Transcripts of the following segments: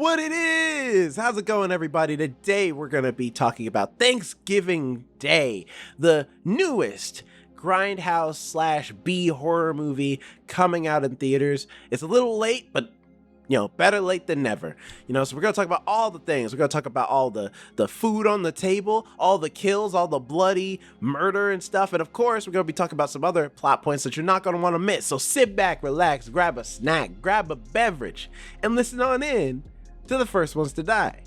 what it is. How's it going, everybody? Today we're going to be talking about Thanksgiving Day, the newest Grindhouse / B horror movie coming out in theaters. It's a little late, but better late than never. So we're going to talk about all the things. We're going to talk about all the food on the table, all the kills, all the bloody murder and stuff. And of course, we're going to be talking about some other plot points that you're not going to want to miss. So sit back, relax, grab a snack, grab a beverage, and listen on in to the first ones to die.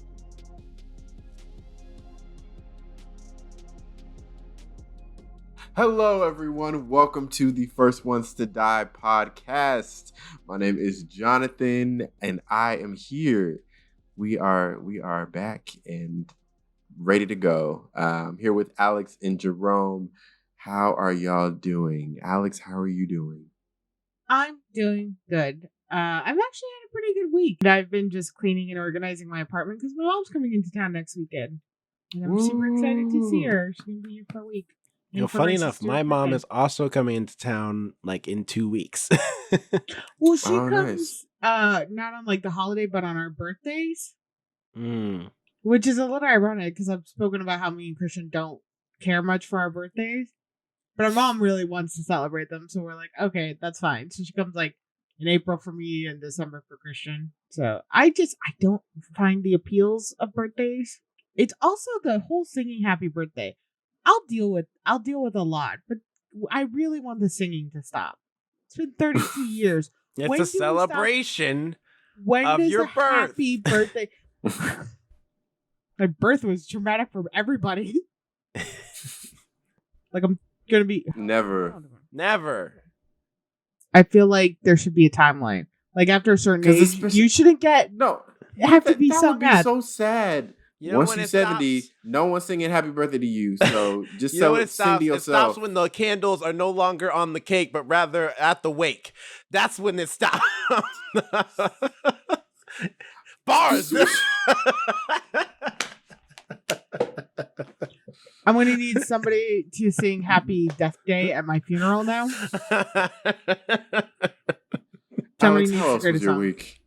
Hello, everyone. Welcome to the First Ones to Die podcast. My name is Jonathan, and I am here. We are back and ready to go. Here with Alex and Jerome. How are y'all doing? Alex, how are you doing? I'm doing good. I've actually had a pretty good week. I've been just cleaning and organizing my apartment because my mom's coming into town next weekend. And I'm super excited to see her. She's going to be here for a week. Funny enough, my mom is also coming into town like in 2 weeks. Well, she comes not on like the holiday, but on our birthdays. Which is a little ironic because I've spoken about how me and Christian don't care much for our birthdays. But our mom really wants to celebrate them. So we're like, okay, that's fine. So she comes like in April for me and December for Christian. So I don't find the appeals of birthdays. It's also the whole singing happy birthday. I'll deal with a lot, but I really want the singing to stop. It's been 32 years. It's a celebration of your birth. Happy birthday. My birth was traumatic for everybody. Like I'm gonna be never. I feel like there should be a timeline. Like after a certain age, you shouldn't get have to be so mad. So sad. Once you're 70, no one's singing happy birthday to you. So just sing to yourself. It stops when the candles are no longer on the cake, but rather at the wake. That's when it stops. Bars. I'm going to need somebody to sing Happy Death Day at my funeral now. Alex, how else was your week?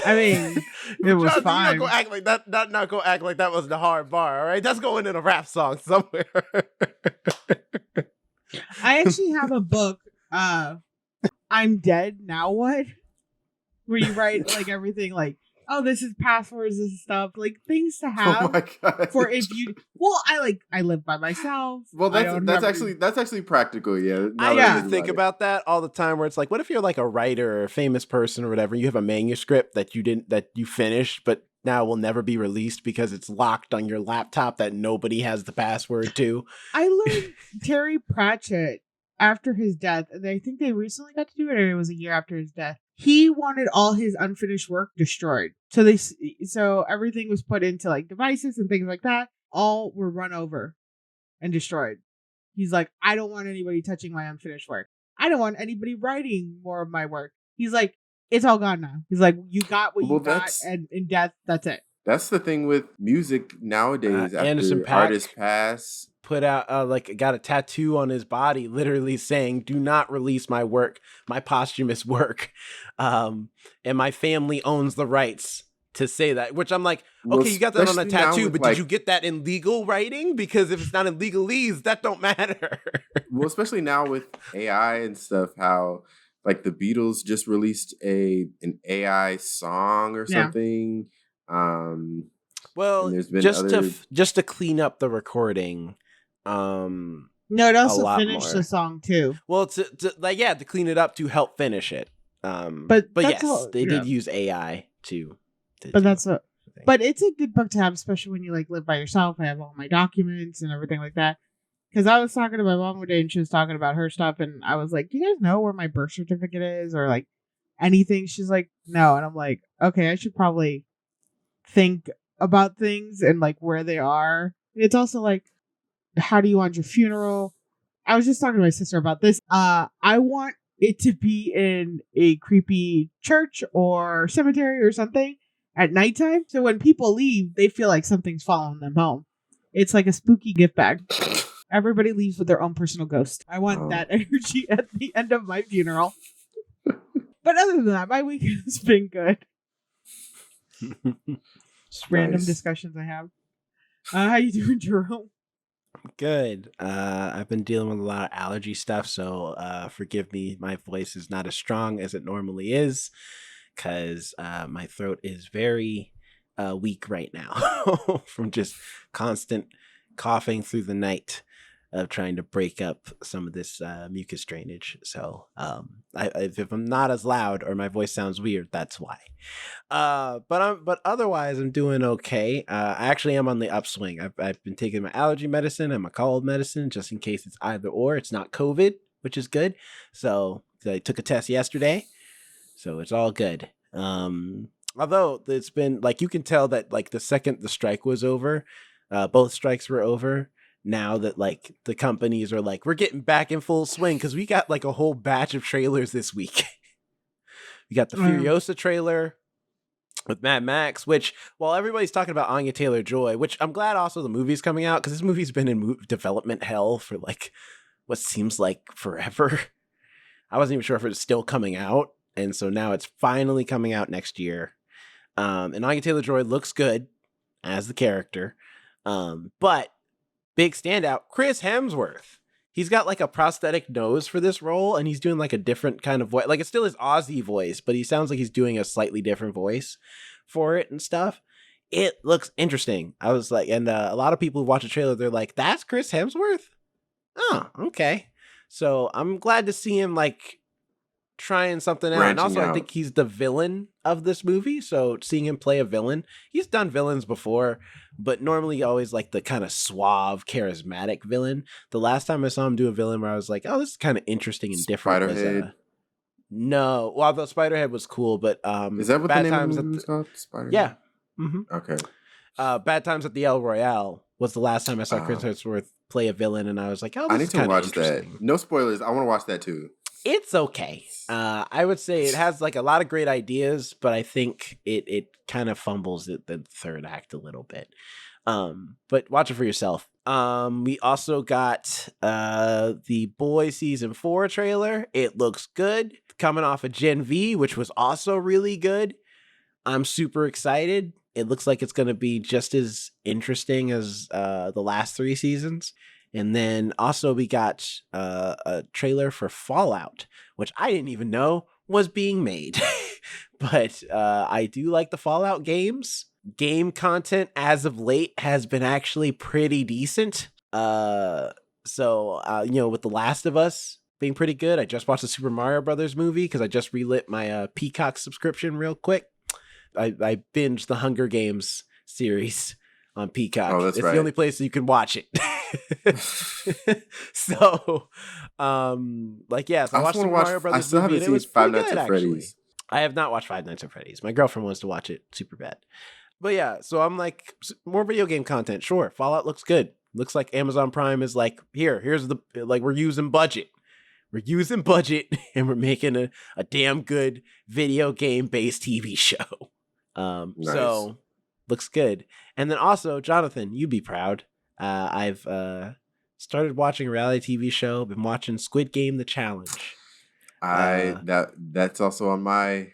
I mean, it was fine. Go act like that. Not go act like that was the hard bar. All right, that's going in a rap song somewhere. I actually have a book. I'm dead. Now what? Where you write like everything, like, oh, this is passwords, this is stuff, like things to have. Oh my God. For if you. Well, I live by myself. Well, that's actually practical. Yeah. I think about that all the time. Where it's like, what if you're like a writer or a famous person or whatever? You have a manuscript that you finished, but now will never be released because it's locked on your laptop that nobody has the password to. I learned Terry Pratchett after his death, and I think they recently got to do it, or it was a year after his death. He wanted all his unfinished work destroyed. So everything was put into like devices and things like that. All were run over and destroyed. He's like, I don't want anybody touching my unfinished work. I don't want anybody writing more of my work. He's like, it's all gone now. He's like, you got what you got, and in death, that's it. That's the thing with music nowadays. Anderson after artists pass, put out got a tattoo on his body literally saying, do not release my work, my posthumous work, and my family owns the rights to say that, which I'm like, okay, you got that on a tattoo, but did you get that in legal writing? Because if it's not in legalese, that don't matter. Well, especially now with AI and stuff, how like the Beatles just released an AI song or something. Well, just to clean up the recording. No, it also finished the song too. Well, to clean it up to help finish it. But yes, they did use AI to. But but it's a good book to have, especially when you like live by yourself. I have all my documents and everything like that. Because I was talking to my mom one day and she was talking about her stuff, and I was like, "Do you guys know where my birth certificate is or like anything?" She's like, "No," and I'm like, "Okay, I should probably think about things and like where they are." It's also like, how do you want your funeral? I was just talking to my sister about this. I want it to be in a creepy church or cemetery or something at nighttime. So when people leave, they feel like something's following them home. It's like a spooky gift bag. Everybody leaves with their own personal ghost. I want that energy at the end of my funeral. But other than that, my week has been good. Just random Nice. discussions I have. How you doing, Jerome? Good. I've been dealing with a lot of allergy stuff, so forgive me. My voice is not as strong as it normally is because my throat is very weak right now from just constant coughing through the night of trying to break up some of this mucus drainage. So if I'm not as loud or my voice sounds weird, that's why. But otherwise I'm doing okay. I actually am on the upswing. I've been taking my allergy medicine and my cold medicine just in case it's either or. It's not COVID, which is good. So I took a test yesterday, so it's all good. Although it's been like, you can tell that like the second the strike was over, both strikes were over. Now that like the companies are like, we're getting back in full swing because we got like a whole batch of trailers this week. We got the Furiosa trailer with Mad Max, which while everybody's talking about Anya Taylor-Joy, which I'm glad also the movie's coming out because this movie's been in development hell for like what seems like forever. I wasn't even sure if it was still coming out, and so now it's finally coming out next year. And Anya Taylor-Joy looks good as the character, but big standout, Chris Hemsworth. He's got like a prosthetic nose for this role, and he's doing like a different kind of voice. Like it's still his Aussie voice, but he sounds like he's doing a slightly different voice for it and stuff. It looks interesting. I was like, and a lot of people who watch the trailer, they're like, that's Chris Hemsworth? Oh, okay. So I'm glad to see him like trying something out. And also, I think he's the villain of this movie. So seeing him play a villain, he's done villains before, but normally always like the kind of suave, charismatic villain. The last time I saw him do a villain where I was like, oh, this is kind of interesting and different. Spiderhead. No, well, the Spiderhead was cool, but is that what the name of the movie was called? Spiderhead? Yeah. Mm-hmm. Okay. Bad Times at the El Royale was the last time I saw Chris Hemsworth play a villain, and I was like, oh, this is kind of interesting. I need to watch that. No spoilers. I want to watch that too. It's okay. I would say it has like a lot of great ideas, but I think it kind of fumbles the third act a little bit. But watch it for yourself. We also got the Boy Season 4 trailer. It looks good. Coming off of Gen V, which was also really good. I'm super excited. It looks like it's going to be just as interesting as the last 3 seasons. And then also we got a trailer for Fallout, which I didn't even know was being made. But I do like the Fallout games. Game content as of late has been actually pretty decent. So with The Last of Us being pretty good. I just watched the Super Mario Brothers movie because I just relit my Peacock subscription real quick. I binged the Hunger Games series on Peacock. Oh, that's it's right. the only place that you can watch it. So, so I watched the Mario Brothers. I still movie, haven't seen Five Nights at Freddy's. I have not watched Five Nights at Freddy's. My girlfriend wants to watch it super bad. But yeah, so I'm like, more video game content. Sure, Fallout looks good. Looks like Amazon Prime is like, here's the, like, we're using budget. We're using budget and we're making a damn good video game based TV show. Nice. So looks good. And then also, Jonathan, you be proud. I've started watching a reality TV show. Been watching Squid Game: The Challenge. That's also on my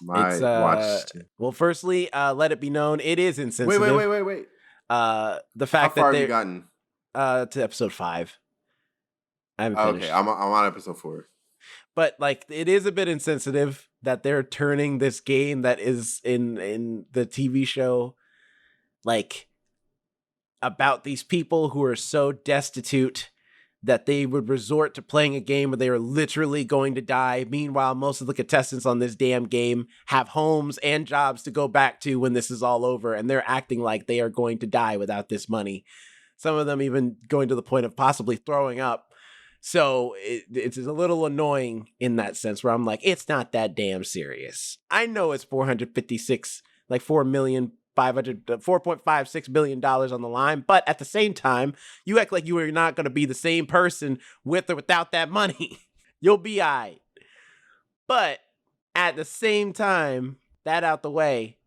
watch. Well, firstly, let it be known it is insensitive. Wait. The fact How far that have you gotten? To episode 5. I haven't finished. Okay, I'm on episode 4. But like, it is a bit insensitive that they're turning this game that is in the TV show, like, about these people who are so destitute that they would resort to playing a game where they are literally going to die. Meanwhile, most of the contestants on this damn game have homes and jobs to go back to when this is all over, and they're acting like they are going to die without this money. Some of them even going to the point of possibly throwing up. So it's a little annoying in that sense where I'm like, it's not that damn serious. I know it's $4.56 billion on the line, but at the same time, you act like you are not going to be the same person with or without that money. You'll be all right. But at the same time, that out the way,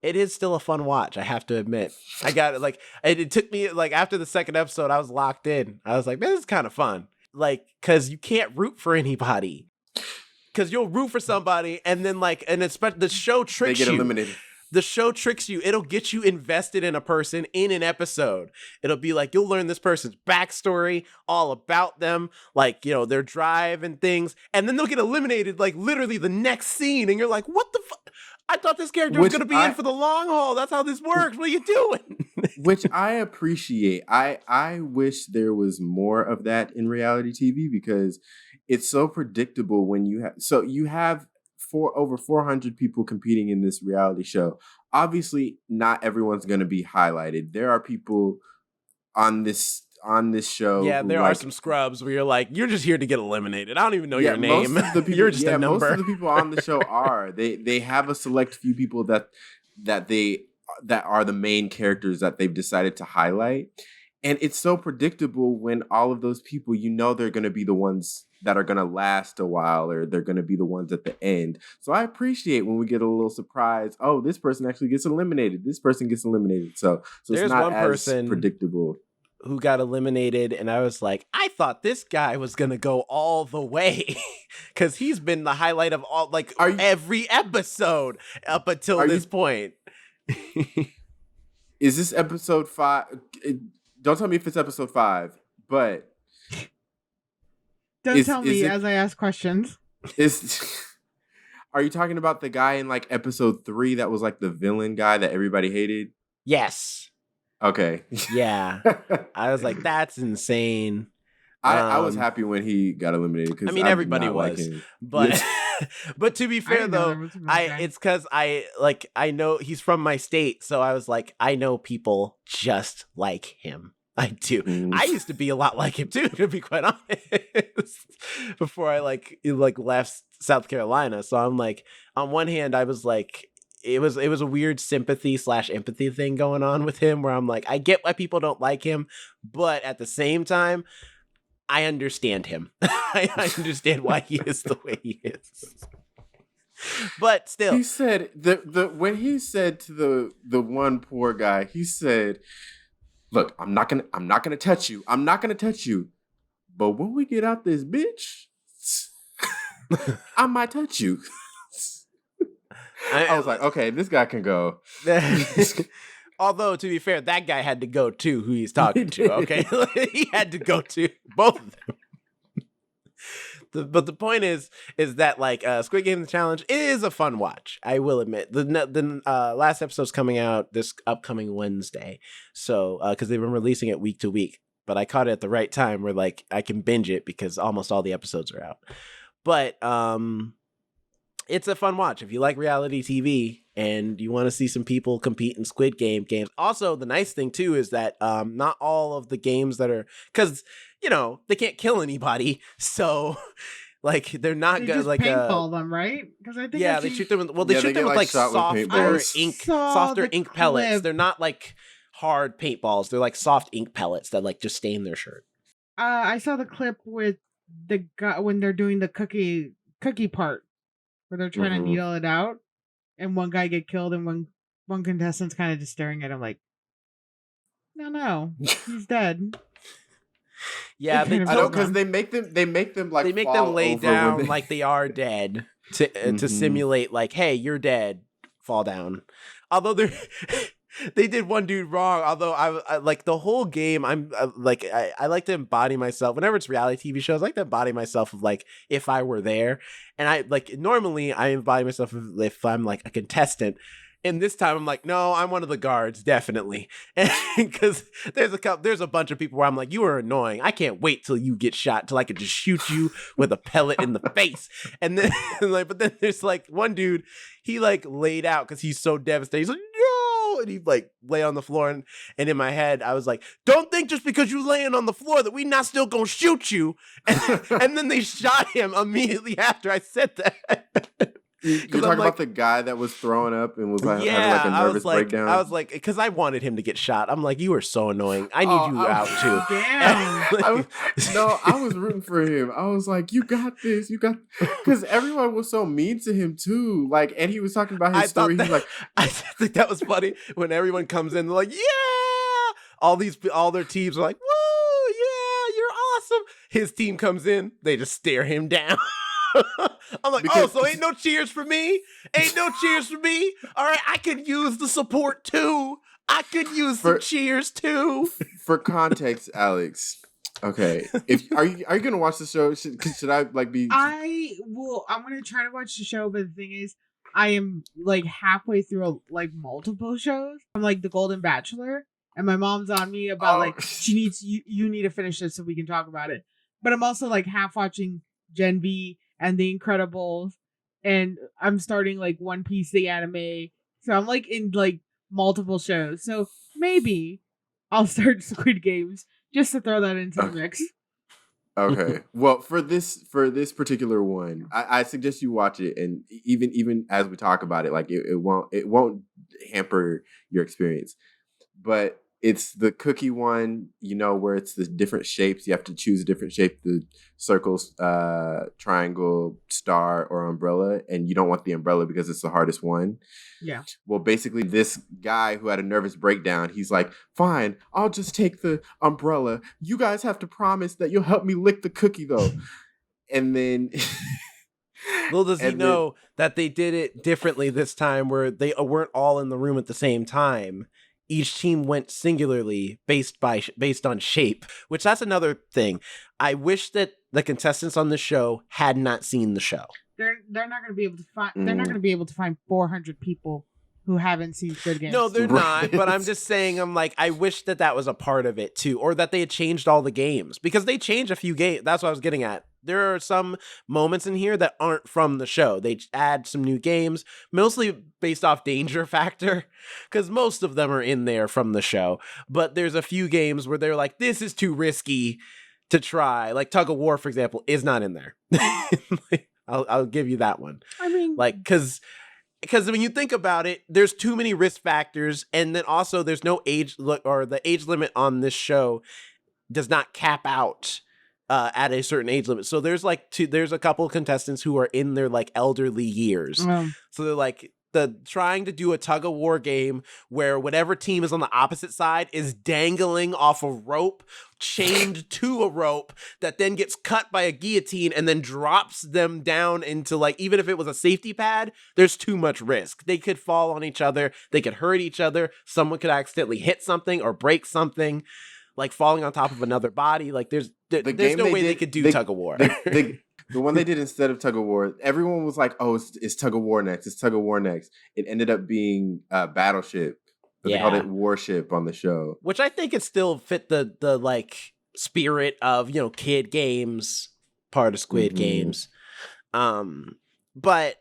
it is still a fun watch, I have to admit. I got it, like, it took me, like, after the second episode, I was locked in. I was like, man, this is kind of fun. Like, because you can't root for anybody. Because you'll root for somebody, and then, like, and it's, the show tricks you. They get eliminated. the show tricks you. It'll get you invested in a person in an episode. It'll be like, you'll learn this person's backstory, all about them, like, you know, their drive and things. And then they'll get eliminated, like, literally the next scene. And you're like, what the fuck? I thought this character was going to be in for the long haul. That's how this works. What are you doing? Which I appreciate. I wish there was more of that in reality TV, because it's so predictable when you have over 400 people competing in this reality show. Obviously, not everyone's going to be highlighted. There are people on this show. Yeah, there are some scrubs where you're like, you're just here to get eliminated. I don't even know your name. Most of the people, you're just a number. Most of the people on the show are. They have a select few people that are the main characters that they've decided to highlight. And it's so predictable when all of those people, you know, they're going to be the ones that are going to last a while, or they're going to be the ones at the end. So I appreciate when we get a little surprise. Oh, this person actually gets eliminated. This person gets eliminated. So there's it's not one person predictable who got eliminated, and I was like, I thought this guy was going to go all the way, because he's been the highlight of all, like, every episode up until this point. Is this episode 5? Don't tell me if it's episode 5, but... Don't tell me as I ask questions. Are you talking about the guy in, like, episode 3 that was, like, the villain guy that everybody hated? Yes. Okay. Yeah. I was like, that's insane. I was happy when he got eliminated, because I mean, everybody was, but but to be fair though, it's because I know he's from my state, so I was like, I know people just like him. I do. I used to be a lot like him too, to be quite honest, before I left South Carolina. So I'm like, on one hand, I was like, it was a weird sympathy / empathy thing going on with him, where I'm like, I get why people don't like him, but at the same time, I understand him. I understand why he is the way he is. But still, he said when he said to the one poor guy, he said, "Look, I'm not gonna touch you. I'm not gonna touch you. But when we get out this bitch, I might touch you." I was like, okay, this guy can go. Although, to be fair, that guy had to go too, who he's talking to, okay? He had to go to both of them. But the point is that, like, Squid Game The Challenge is a fun watch, I will admit. The last episode's coming out this upcoming Wednesday, so, because they've been releasing it week to week. But I caught it at the right time where, like, I can binge it because almost all the episodes are out. But, it's a fun watch if you like reality TV and you want to see some people compete in Squid Game games. Also, the nice thing too is that not all of the games that are, because you know they can't kill anybody, so like they're not gonna like paintball them, right? Because I think they shoot them. They shoot them with like softer ink pellets. They're not like hard paintballs. They're like soft ink pellets that like just stain their shirt. I saw the clip with the guy when they're doing the cookie part, where they're trying to needle it out, and one guy get killed, and one contestant's kind of just staring at him like, no, he's dead. Yeah, I know, because they make them lay down like they are dead to simulate like, hey, you're dead, fall down. Although they did one dude wrong. Although I like the whole game, I like to embody myself whenever it's reality TV shows. I like to embody myself of like if I were there, and I like normally I embody myself if I'm like a contestant. And this time I'm like, no, I'm one of the guards, definitely, because there's a bunch of people where I'm like, you are annoying. I can't wait till you get shot, till I could just shoot you with a pellet in the face. And then but then there's like one dude, he like laid out because he's so devastated. He's like, no, and he like lay on the floor, and in my head I was like, don't think just because you laying on the floor that we not still gonna shoot you. And then they shot him immediately after I said that. You're talking about the guy that was throwing up and was having like a nervous breakdown? I was like, because I wanted him to get shot. I'm like, you are so annoying. I need you out too. Damn. I was rooting for him. I was like, you got this. You got, because everyone was so mean to him too. Like, and he was talking about his story. He's like, I think that was funny when everyone comes in. They're like, yeah. All their teams are like, woo, yeah, you're awesome. His team comes in. They just stare him down. I'm like, Because- so ain't no cheers for me? Ain't no cheers for me? All right, I could use the support too. I could use some cheers too. For context, Alex. Okay, are you gonna watch the show? Should I like be? I will. I'm gonna try to watch the show, but the thing is, I am like halfway through like multiple shows. I'm like the Golden Bachelor, and my mom's on me about like she needs you need to finish this so we can talk about it. But I'm also like half watching Gen V and The Incredibles, and I'm starting like One Piece the anime. So I'm like in like multiple shows. So maybe I'll start Squid Games just to throw that into the mix. Okay. Well, for this particular one, I suggest you watch it, and even as we talk about it, like it won't hamper your experience. But it's the cookie one, where it's the different shapes. You have to choose a different shape: the circles, triangle, star, or umbrella. And you don't want the umbrella because it's the hardest one. Yeah. Well, basically, this guy who had a nervous breakdown, he's like, "Fine, I'll just take the umbrella. You guys have to promise that you'll help me lick the cookie, though." And then, little does he know that they did it differently this time, where they weren't all in the room at the same time. Each team went singularly based on shape, which that's another thing. I wish that the contestants on the show had not seen the show. They're not going to be able to find. They're not going to be able to find 400 people who haven't seen Squid Games. No, they're not. But I'm just saying, I'm like, I wish that was a part of it too, or that they had changed all the games, because they changed a few games. That's what I was getting at. There are some moments in here that aren't from the show. They add some new games, mostly based off danger factor, because most of them are in there from the show. But there's a few games where they're like, this is too risky to try. Like Tug of War, for example, is not in there. I'll give you that one. I mean, like, because when you think about it, there's too many risk factors, and then also there's no age or the age limit on this show does not cap out at a certain age limit. So there's there's a couple of contestants who are in their like elderly years. So they're like trying to do a tug of war game where whatever team is on the opposite side is dangling off a rope, chained to a rope that then gets cut by a guillotine and then drops them down into like, even if it was a safety pad, there's too much risk. They could fall on each other. They could hurt each other. Someone could accidentally hit something or break something, like falling on top of another body. Like there's no way they could do tug of war. The one they did instead of Tug of War, everyone was like, "Oh, it's Tug of War next. It's Tug of War next." It ended up being Battleship. But they called it Warship on the show, which I think it still fit the like spirit of kid games, part of Squid Games. But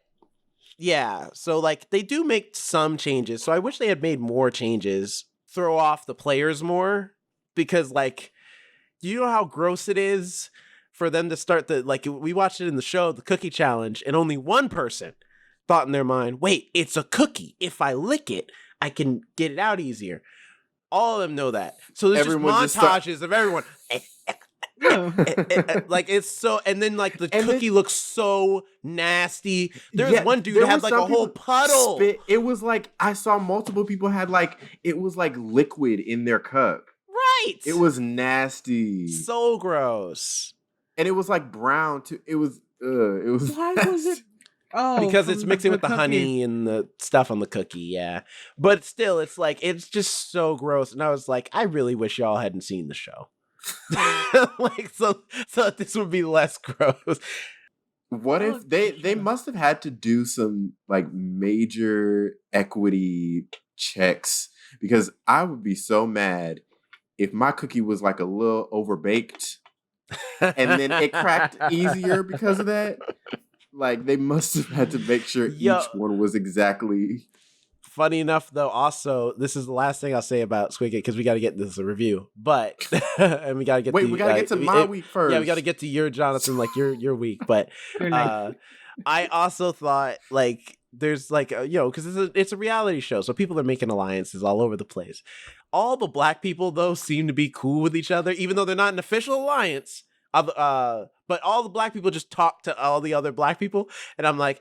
yeah, so like they do make some changes. So I wish they had made more changes, throw off the players more, because like, do you know how gross it is for them to start we watched it in the show, the cookie challenge, and only one person thought in their mind, wait, it's a cookie. If I lick it, I can get it out easier. All of them know that. So there's just montages of everyone. Like it's so, and then like the cookie looks so nasty. There's one dude that had like a whole puddle. It was like, I saw multiple people had like, it was like liquid in their cup. Right. It was nasty. So gross. And it was like brown too. It was why was it? Oh, because it's mixing with the honey and the stuff on the cookie, yeah. But still, it's like, it's just so gross. And I was like, I really wish y'all hadn't seen the show. Like, so this would be less gross. What if they must have had to do some like major equity checks, because I would be so mad if my cookie was like a little overbaked and then it cracked easier because of that. Like, they must have had to make sure each one was exactly. Funny enough, though, also, this is the last thing I'll say about Squid Game, because we got to get this a review. But, and we got to get we got to get to my week first. Yeah, we got to get to your, Jonathan, like your week. But I also thought, like, there's like, because it's a reality show, so people are making alliances all over the place. All the black people, though, seem to be cool with each other, even though they're not an official alliance. But all the black people just talk to all the other black people, and I'm like,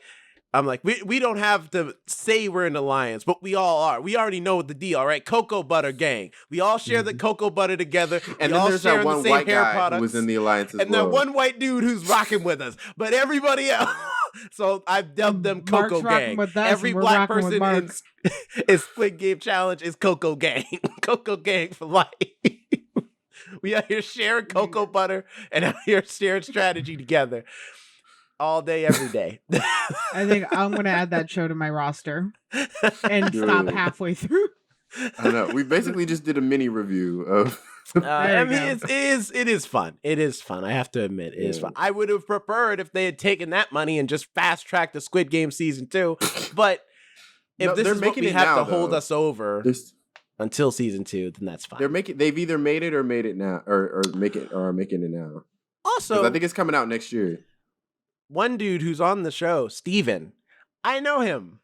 I'm like, we don't have to say we're an alliance, but we all are. We already know the deal, all right? Cocoa butter gang. We all share the cocoa butter together. And we then all there's share that in the one same white hair guy products. who was in the alliance as and well. that one white dude who's rocking with us. But everybody else, so I've dubbed them Mark's Cocoa rocking Gang. with us, Every and we're black rocking with person in Squid Game Challenge is Cocoa Gang. Cocoa Gang for life. We out here sharing cocoa butter and out here sharing strategy together all day, every day. I think I'm gonna add that show to my roster and stop halfway through. I know. We basically just did a mini review of. I mean, it is fun. It is fun. I have to admit, it is fun. I would have preferred if they had taken that money and just fast tracked the Squid Game season 2. But if this is what we have to hold us over until season 2, then that's fine. They've either made it or made it now, or making it now. Also, I think it's coming out next year. One dude who's on the show, Steven, I know him,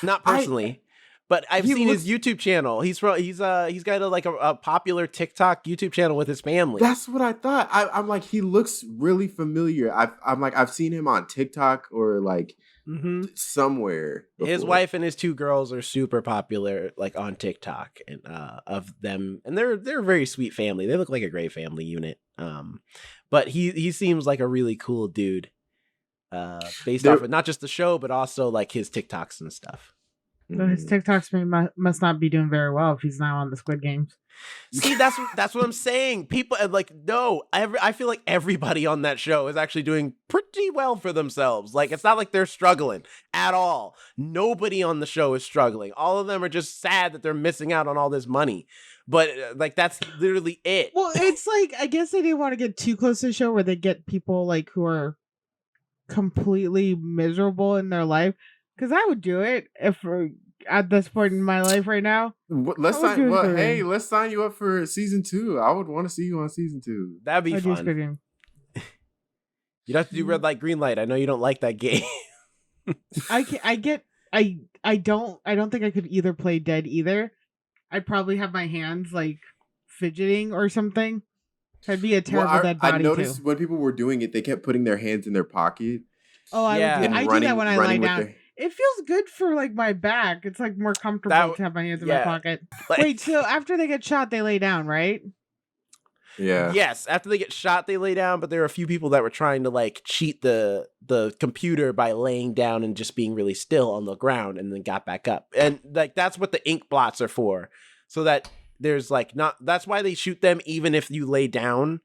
not personally, but I've seen his YouTube channel. He's got a popular TikTok YouTube channel with his family. That's what I thought. I'm like, he looks really familiar. I've seen him on TikTok or like somewhere before. His wife and his 2 girls are super popular, like on TikTok, and of them, and they're a very sweet family. They look like a great family unit. But he seems like a really cool dude. Based off of not just the show, but also like his TikToks and stuff. So his TikToks must not be doing very well if he's now on the Squid Games. See, that's what I'm saying. People like, no, I feel like everybody on that show is actually doing pretty well for themselves. Like, it's not like they're struggling at all. Nobody on the show is struggling. All of them are just sad that they're missing out on all this money. But like, that's literally it. Well, it's like, I guess they didn't want to get too close to the show where they get people like who are completely miserable in their life, because I would do it if at this point in my life right now. Let's sign you up for season 2. I would want to see you on season 2. That'd be fun. You'd have to do red light, green light. I know you don't like that game. I don't think I could either play dead either. I'd probably have my hands like fidgeting or something. I'd be a terrible dead body. I noticed when people were doing it, they kept putting their hands in their pocket. Oh, I do that when I lie down. It feels good for like my back. It's like more comfortable to have my hands in my pocket. Wait, so after they get shot, they lay down, right? Yeah. Yes, after they get shot, they lay down. But there are a few people that were trying to like cheat the computer by laying down and just being really still on the ground, and then got back up. And like that's what the ink blots are for, so that there's like that's why they shoot them even if you lay down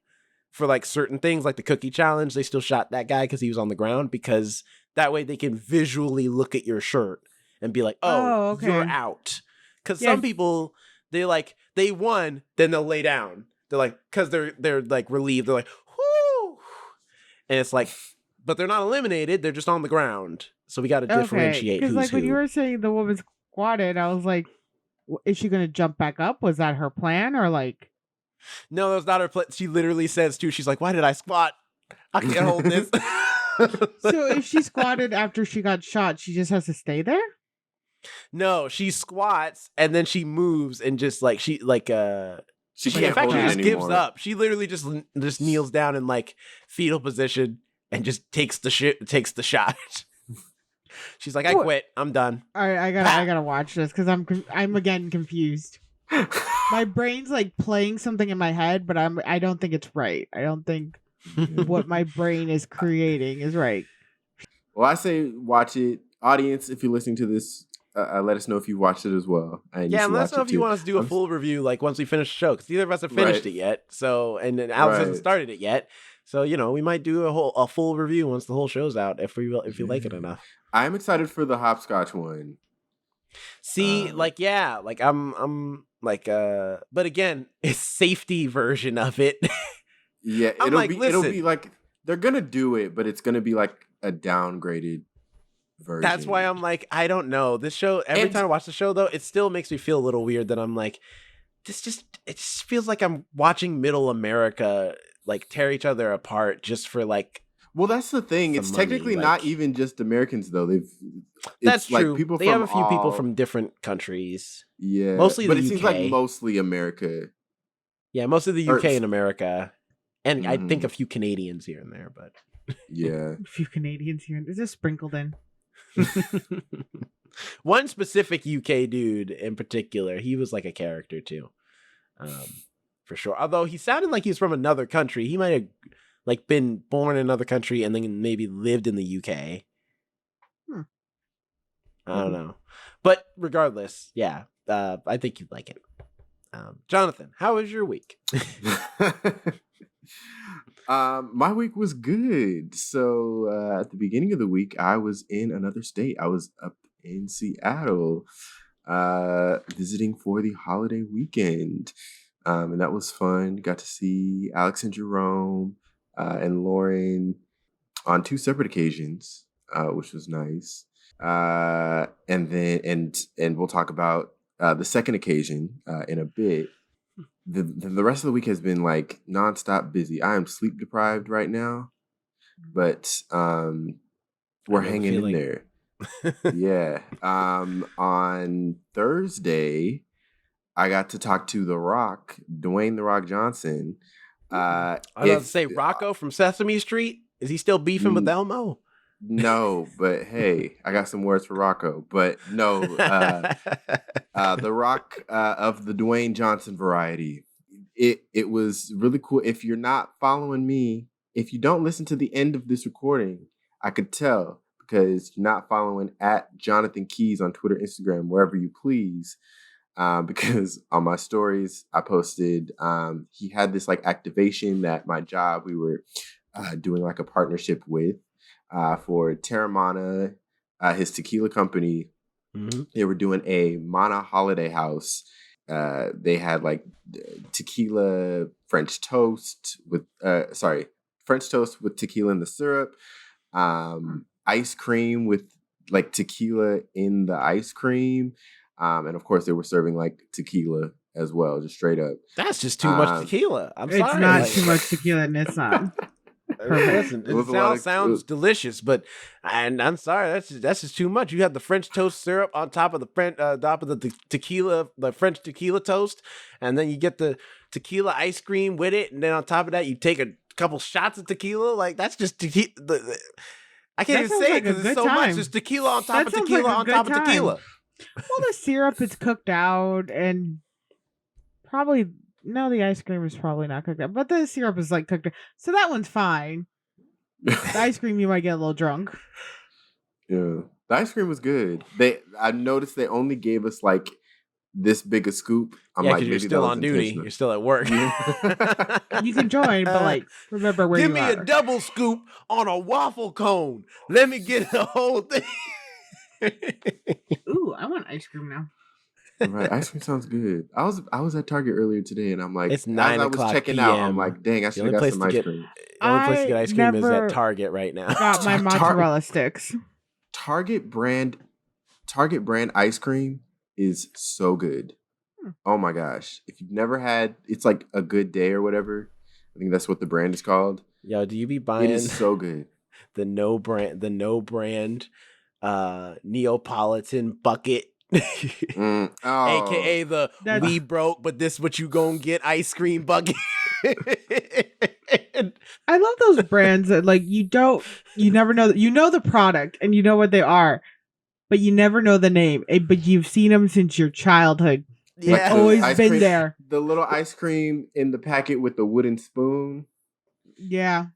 for like certain things, like the cookie challenge. They still shot that guy because he was on the ground, because that way they can visually look at your shirt and be like, oh okay, you're out. Because some people, they won, then they'll lay down. They're like, because they're like relieved. They're like, whoo. And it's like, but they're not eliminated. They're just on the ground. So we got to differentiate who's like who. When you were saying the woman squatted, I was like, is she going to jump back up? Was that her plan, or like? No, that was not her plan. She literally says too, she's like, why did I squat? I can't hold this. So if she squatted after she got shot, she just has to stay there? No, she squats and then she moves and just like she can't hold it just anymore. gives up. She literally just kneels down in like fetal position and just takes the shot. She's like, I quit. I'm done. All right, I gotta watch this because I'm again confused. My brain's like playing something in my head, but I don't think it's right. I don't think what my brain is creating is right. Well, I say watch it. Audience, if you're listening to this, let us know if you watched it as well. And let us know if you want us to do a full review, like once we finish the show, because neither of us have finished it yet. So, and then Alex hasn't started it yet. So, we might do a full review once the whole show's out if you like it enough. I'm excited for the hopscotch one. See, I'm but again, it's safety version of it. Yeah, it'll be like they're gonna do it, but it's gonna be like a downgraded version. That's why I'm like, I don't know. This show, every time I watch the show though, it still makes me feel a little weird that I'm like, it just feels like I'm watching Middle America like tear each other apart just for like. Well, that's the thing. It's money, technically not even just Americans though. That's true. Like people they have a few people from different countries. Yeah, mostly but the UK. It seems like mostly America. Yeah, mostly the UK and America, and I think a few Canadians here and there. But yeah, a few Canadians here. They're just sprinkled in. One specific UK dude in particular, he was like a character too, for sure. Although he sounded like he was from another country. He might have like been born in another country and then maybe lived in the UK. I don't know. But regardless, yeah, I think you'd like it. Jonathan, how was your week? My week was good. So at the beginning of the week, I was in another state. I was up in Seattle visiting for the holiday weekend. And that was fun. Got to see Alex and Jerome and Lauren on 2 separate occasions, which was nice. And we'll talk about the second occasion in a bit. The rest of the week has been like nonstop busy. I am sleep deprived right now, but we're hanging in there. Yeah. On Thursday, I got to talk to Dwayne "The Rock" Johnson. I was about to say Rocco from Sesame Street. Is he still beefing with Elmo? No, but hey, I got some words for Rocco. But no, the Rock of the Dwayne Johnson variety. It was really cool. If you're not following me, if you don't listen to the end of this recording, I could tell because you're not following at Jonathan Keys on Twitter, Instagram, wherever you please. Because on my stories, I posted he had this like activation that my job we were doing like a partnership with. For Terramana, his tequila company, they were doing a Mana Holiday House. They had like tequila French toast with tequila in the syrup, ice cream with like tequila in the ice cream, and of course they were serving like tequila as well, just straight up. That's just too much tequila. I'm sorry, it's not too much tequila, and it's not. Listen, it sounds delicious, but I'm sorry, that's just too much. You have the French toast syrup on top of the tequila, the French tequila toast, and then you get the tequila ice cream with it, and then on top of that, you take a couple shots of tequila. Like that's just tequila. I can't even say it because it's so much. There's tequila on top of tequila on top of tequila. Well, the syrup is cooked out, and probably. No, the ice cream is probably not cooked up, but the syrup is like cooked up. So that one's fine. The ice cream, you might get a little drunk. Yeah. The ice cream was good. I noticed they only gave us like this big a scoop. I'm like, you're still on duty. You're still at work. You can join, but like, remember where Give you me a double scoop on a waffle cone. Let me get the whole thing. Ooh, I want ice cream now. Right, ice cream sounds good. I was at Target earlier today, and I'm like, it's 9 as I was checking PM. out, I'm like, dang, I should have got some ice cream. The only place to get ice cream is at Target right now. Got my mozzarella sticks. Target brand ice cream is so good. Oh my gosh! If you've never had, it's like a good day or whatever. I think that's what the brand is called. Yo, do you be buying? It is so good. The no brand, Neapolitan bucket. AKA the we broke, but this what you gonna get ice cream bucket. I love those brands that like you never know. You know the product and you know what they are, but you never know the name. But you've seen them since your childhood. They've always been cream, there. The little ice cream in the packet with the wooden spoon. Yeah.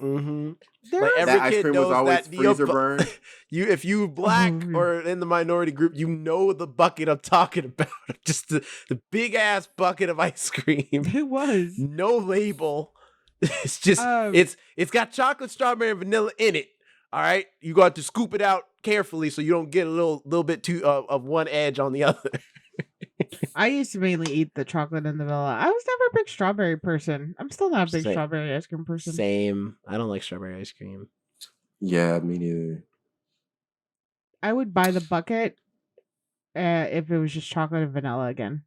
Mm-hmm. Like every that kid ice cream knows was always freezer burn. If you black or in the minority group, you know the bucket I'm talking about. Just the big ass bucket of ice cream. It was no label. It's just it's got chocolate, strawberry, and vanilla in it. All right, you got to scoop it out carefully so you don't get a little bit too of one edge on the other. I used to mainly eat the chocolate and the vanilla. I was never a big strawberry person. I'm still not a big strawberry ice cream person. Same. I don't like strawberry ice cream. Yeah, me neither. I would buy the bucket if it was just chocolate and vanilla again.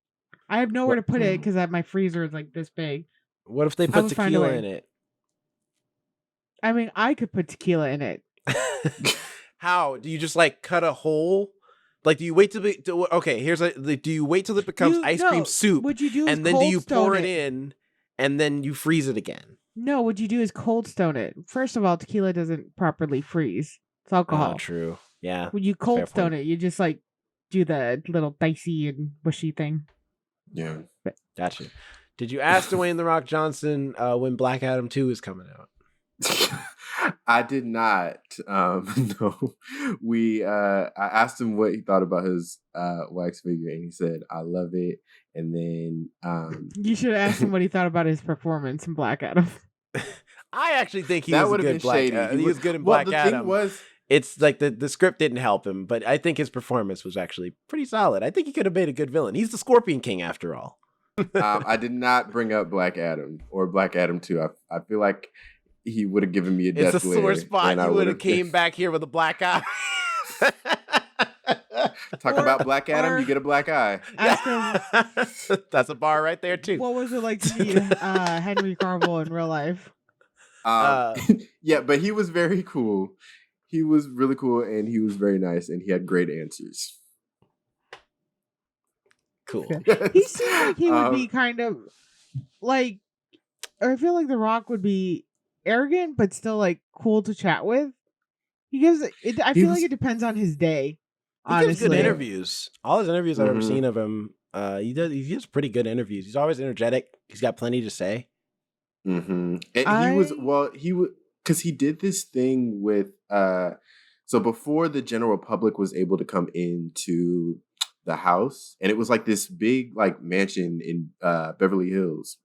I have nowhere to put it because my freezer is like this big. What if they put tequila in it? I mean, I could put tequila in it. How? Do you just like cut a hole? Like, do you wait till do you wait till it becomes ice cream soup? What you do is and then do you pour it in and then you freeze it again? No, what you do is cold stone it. First of all, tequila doesn't properly freeze. It's alcohol. Oh, true. Yeah. When you fair cold point. stone it, you just like do the little dicey and bushy thing. Yeah. Gotcha. Did you ask Dwayne The Rock Johnson when Black Adam 2 is coming out? I did not. No, I asked him what he thought about his wax figure, and he said, "I love it." And then You should have asked him what he thought about his performance in Black Adam. I actually think he that was a would have good been Black. shady. He was good in well, Black the Adam. thing was, It's like the script didn't help him, but I think his performance was actually pretty solid. I think he could have made a good villain. He's the Scorpion King after all. I did not bring up Black Adam or Black Adam 2. I feel like he would have given me a death It's a glare, sore spot. and I You would have would've- came back here with a black eye. Talk about Black Adam, you get a black eye. Ask him That's a bar right there too. what was it like to meet Henry Cavill in real life. Yeah, but he was very cool. He was really cool, and he was very nice, and he had great answers. Cool. He seemed like he would be kind of like, or I feel like The Rock would be arrogant, but still like cool to chat with. He gives it. I feel like it depends on his day. He Honestly, gives good interviews. All his interviews I've ever Mhm. seen of him, he gives pretty good interviews. He's always energetic. He's got plenty to say. Mm-hmm. And he was because he did this thing with so before the general public was able to come into the house, and it was like this big like mansion in Beverly Hills.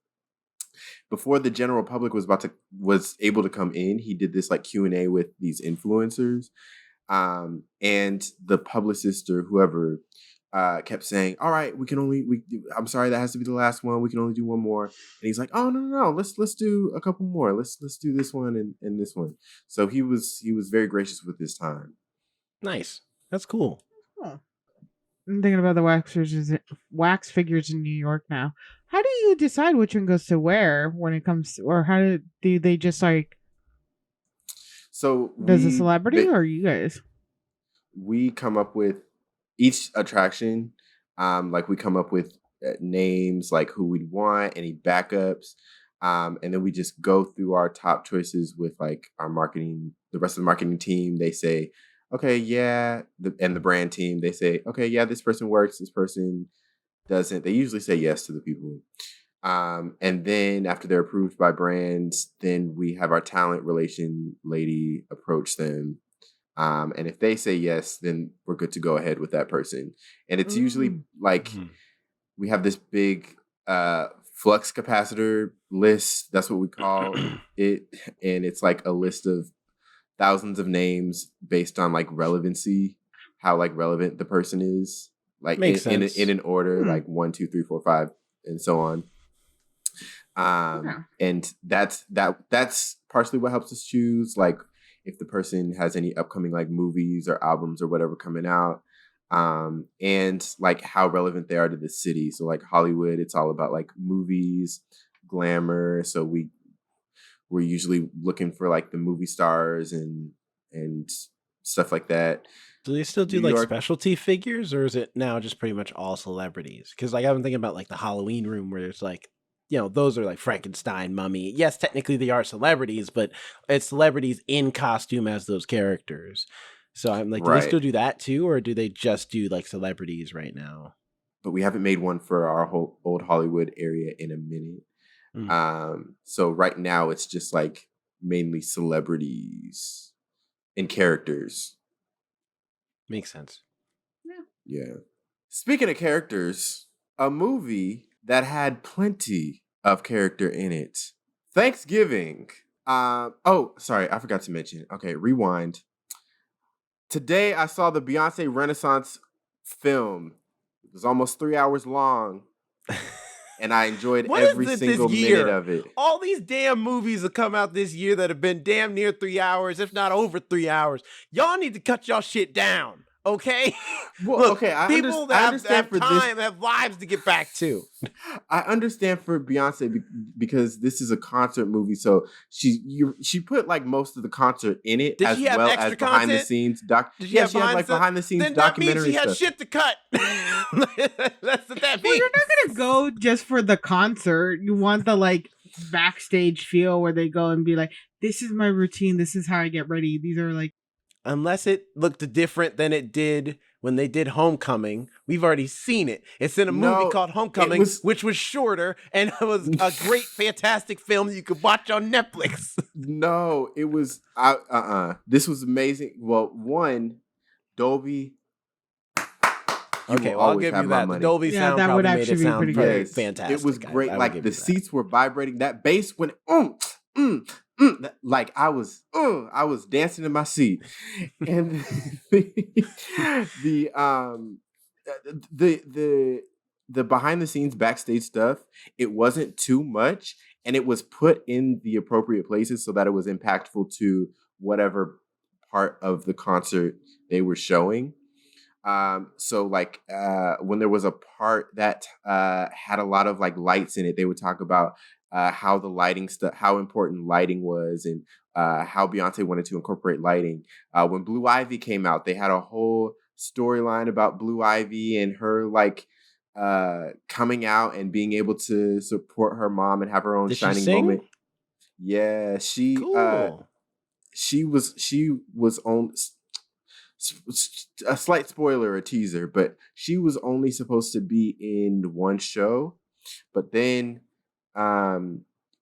Before the general public was able to come in, he did this like Q&A with these influencers, and the publicist or whoever kept saying, "All right, I'm sorry, that has to be the last one. We can only do one more." And he's like, "Oh no, let's do a couple more. Let's do this one and this one." So he was very gracious with his time. Nice. That's cool. Huh. I'm thinking about the wax figures in New York now. How do you decide which one goes to where when it comes, or how do they just like? So Does a celebrity or you guys? We come up with each attraction. Like we come up with names, like who we'd want, any backups, and then we just go through our top choices with like our marketing. The rest of the marketing team, they say, "Okay, yeah," and the brand team, they say, "Okay, yeah, this person works. This person doesn't." They usually say yes to the people. And then after they're approved by brands, then we have our talent relation lady approach them. And if they say yes, then we're good to go ahead with that person. And it's usually like we have this big flux capacitor list. That's what we call it. And it's like a list of thousands of names based on like relevancy, how like relevant the person is. Like in an order, like 1, 2, 3, 4, 5, and so on. And that's partially what helps us choose, like if the person has any upcoming like movies or albums or whatever coming out, and like how relevant they are to the city. So like Hollywood, it's all about like movies, glamour. So we're usually looking for like the movie stars and stuff like that. Do they still do New like York- specialty figures, or is it now just pretty much all celebrities? Because like I've been thinking about like the Halloween room where it's like, you know, those are like Frankenstein, Mummy. Yes, technically they are celebrities, but it's celebrities in costume as those characters. So I'm like, do they still do that too, or do they just do like celebrities right now? But we haven't made one for our whole old Hollywood area in a minute. So right now it's just like mainly celebrities and characters. Makes sense. Yeah. Speaking of characters, a movie that had plenty of character in it. Thanksgiving. Oh, sorry, I forgot to mention. Okay, rewind. Today I saw the Beyonce Renaissance film. It was almost 3 hours long. And I enjoyed every single minute of it. All these damn movies that come out this year that have been damn near 3 hours, if not over 3 hours. Y'all need to cut y'all shit down, okay? Well, Look, okay, people that have time have lives to get back to. I understand for Beyonce because this is a concert movie, so she put like most of the concert in it, Did as she have well extra as behind the content? scenes She had behind the scenes then that means documentary she had stuff. shit to cut. That's what that means. Well, you're not gonna go just for the concert. You want the like backstage feel where they go and be like, "This is my routine. This is how I get ready. These are like unless it looked different than it did when they did Homecoming. We've already seen it. It's in a movie called Homecoming, which was shorter and it was a great, fantastic film that you could watch on Netflix. No, it was This was amazing. Well, one, Dolby. Okay, well, I'll give you that. The Dolby sound that probably would made actually it be sound pretty very good. fantastic. It was great. I Like the seats were vibrating. That bass went like I was dancing in my seat. And the behind the scenes backstage stuff, it wasn't too much, and it was put in the appropriate places so that it was impactful to whatever part of the concert they were showing. So like when there was a part that had a lot of like lights in it, they would talk about how the lighting stuff, how important lighting was, and how Beyonce wanted to incorporate lighting. When Blue Ivy came out, they had a whole storyline about Blue Ivy and her like coming out and being able to support her mom and have her own shining moment. Yeah, cool. She was on a slight spoiler, a teaser, but she was only supposed to be in one show, but then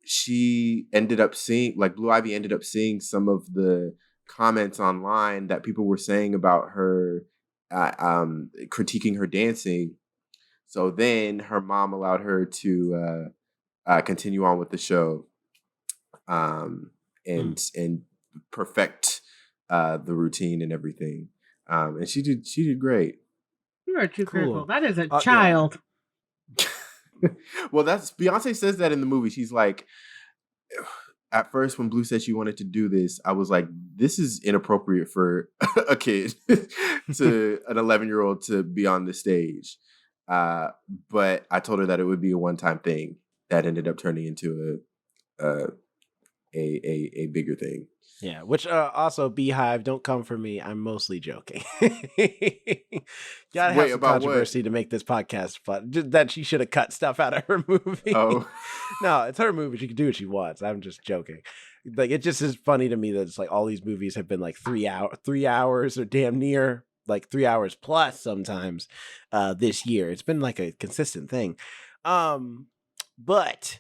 she ended up seeing, like Blue Ivy ended up seeing some of the comments online that people were saying about her critiquing her dancing. So then her mom allowed her to continue on with the show and perfect the routine and everything. And she did great. You are too critical. That is a child. Yeah. Well, that's Beyonce says that in the movie. She's like, at first when Blue said she wanted to do this, I was like, this is inappropriate for a kid to an 11-year-old to be on the stage. But I told her that it would be a one-time thing that ended up turning into a bigger thing. Yeah, which also Beehive, don't come for me. I'm mostly joking. Gotta have some controversy what? To make this podcast fun. Just that she should have cut stuff out of her movie. Oh, no, it's her movie. She can do what she wants. I'm just joking. Like, it just is funny to me that it's like all these movies have been like 3 hours or damn near like 3 hours plus sometimes this year. It's been like a consistent thing. But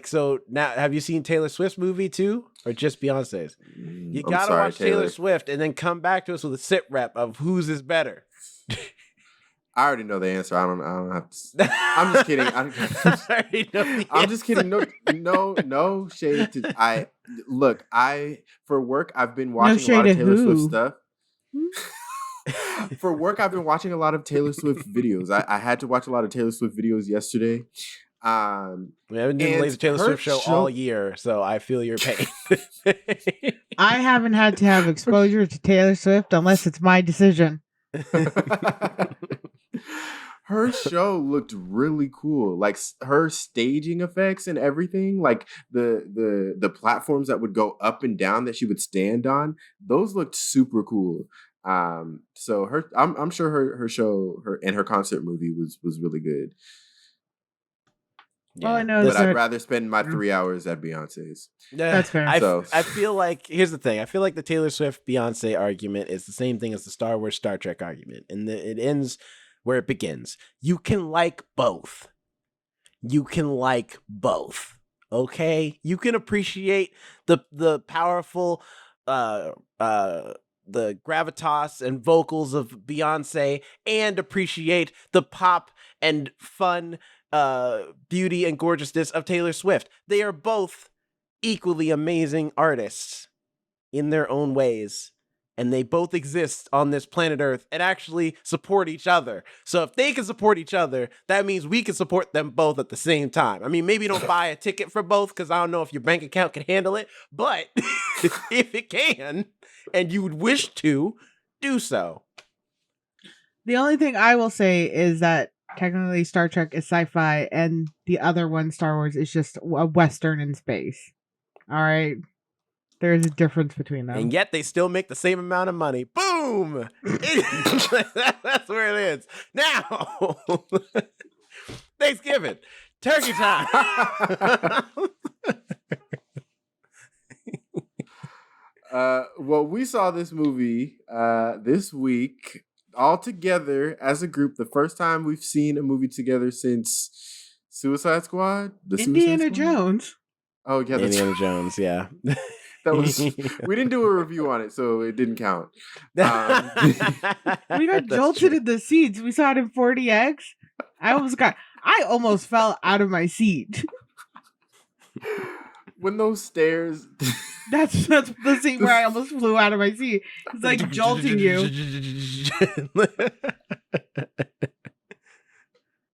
so now, have you seen Taylor Swift's movie too, or just Beyonce's? You gotta watch Taylor Swift and then come back to us with a sit rep of whose is better. I already know the answer. I don't have to. I'm just kidding. I'm just kidding. No shade to. For work, I've been watching a lot of Taylor Swift stuff. For work, I've been watching a lot of Taylor Swift videos. I had to watch a lot of Taylor Swift videos yesterday. We haven't done the Lazy Taylor Swift show all year, so I feel your pain. I haven't had to have exposure to Taylor Swift unless it's my decision. Her show looked really cool, like her staging effects and everything, like the platforms that would go up and down that she would stand on. Those looked super cool. So I'm sure her show, her concert movie was really good. Yeah. All I know is I'd rather spend my 3 hours at Beyonce's. That's fair. I feel like, here's the thing. I feel like the Taylor Swift Beyonce argument is the same thing as the Star Wars Star Trek argument. And it ends where it begins. You can like both. Okay? You can appreciate the powerful the gravitas and vocals of Beyonce and appreciate the pop and fun beauty and gorgeousness of Taylor Swift. They are both equally amazing artists in their own ways, and they both exist on this planet Earth and actually support each other. So if they can support each other, that means we can support them both at the same time. I mean, maybe don't buy a ticket for both because I don't know if your bank account can handle it, but if it can and you would wish to, do so. The only thing I will say is that technically Star Trek is sci-fi and the other one, Star Wars, is just a Western in space. All right? There is a difference between them. And yet they still make the same amount of money. Boom! That's where it is. Now, Thanksgiving. Turkey time. Well, we saw this movie this week all together as a group. The first time we've seen a movie together since Suicide Squad. The Suicide Indiana Squad? Jones. Oh yeah, that's Indiana Jones, yeah. that was. We didn't do a review on it, so it didn't count. We got jolted in the seats. We saw it in 40X. I almost fell out of my seat. When those stairs. That's the scene where I almost flew out of my seat. It's like jolting you.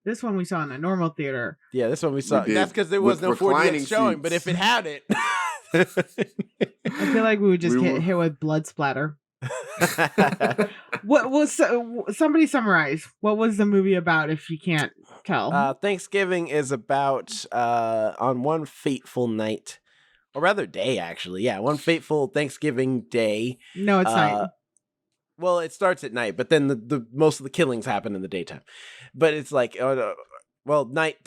This one we saw in a normal theater. Yeah, this one we saw. That's because there was no 4DX showing, but if it had it. I feel like we would just get hit with blood splatter. What was somebody summarize? What was the movie about if you can't tell? Thanksgiving is about on one fateful night. Or rather day, actually. Yeah, one fateful Thanksgiving day. No, it's night. Well, it starts at night, but then the most of the killings happen in the daytime. But it's like, night.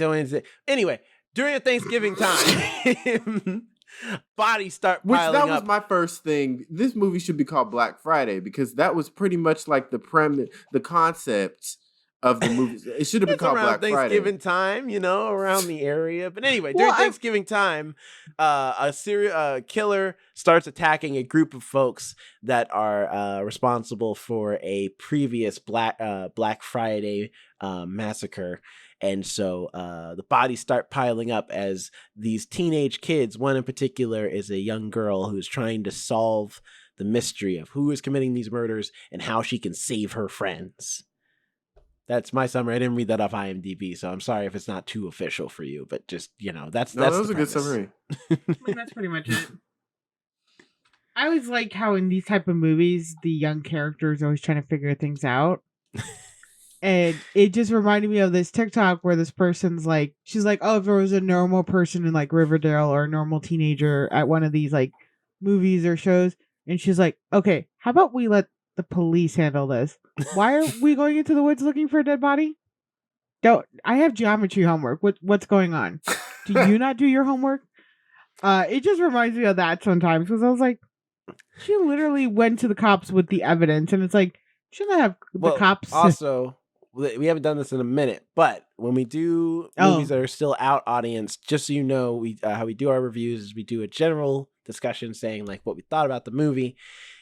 Anyway, during a Thanksgiving time, bodies start piling up. That was my first thing. This movie should be called Black Friday because that was pretty much like the premise, the concept of the movie. It should have been called Black Friday. Thanksgiving time, around the area. But anyway, during Thanksgiving time, a serial killer starts attacking a group of folks that are responsible for a previous Black Friday massacre. And so the bodies start piling up as these teenage kids, one in particular is a young girl who's trying to solve the mystery of who is committing these murders and how she can save her friends. That's my summary. I didn't read that off IMDb, so I'm sorry if it's not too official for you, but just, that was a good summary. I mean, that's pretty much it. I always like how in these type of movies, the young character is always trying to figure things out. And it just reminded me of this TikTok where this person's like, she's like, oh, if there was a normal person in like Riverdale or a normal teenager at one of these like movies or shows, and she's like, okay, how about we let the police handle this? Why are we going into the woods looking for a dead body? I have geometry homework. What's going on? Do you not do your homework? It just reminds me of that sometimes because I was like, she literally went to the cops with the evidence, and it's like, shouldn't I have the cops? Also, we haven't done this in a minute, but when we do movies that are still out, audience, just so you know, we how we do our reviews is we do a general discussion saying like what we thought about the movie,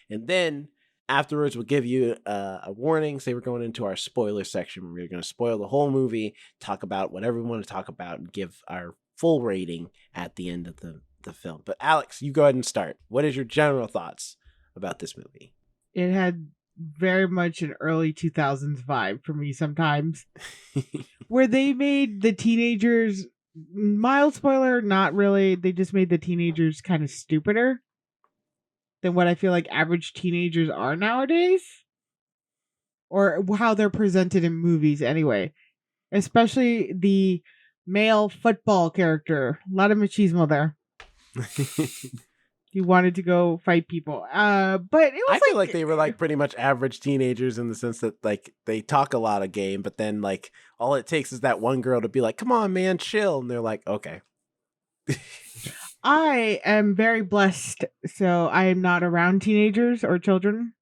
and then afterwards, we'll give you a warning. Say we're going into our spoiler section. We're going to spoil the whole movie, talk about whatever we want to talk about, and give our full rating at the end of the film. But Alex, you go ahead and start. What is your general thoughts about this movie? It had very much an early 2000s vibe for me sometimes, where they made the teenagers, mild spoiler, not really. They just made the teenagers kind of stupider than what I feel like average teenagers are nowadays, or how they're presented in movies anyway, especially the male football character. A lot of machismo there. He wanted to go fight people. But it was I feel like they were like pretty much average teenagers in the sense that like they talk a lot of game, but then like all it takes is that one girl to be like, come on, man, chill. And they're like, okay. I am very blessed, so I am not around teenagers or children.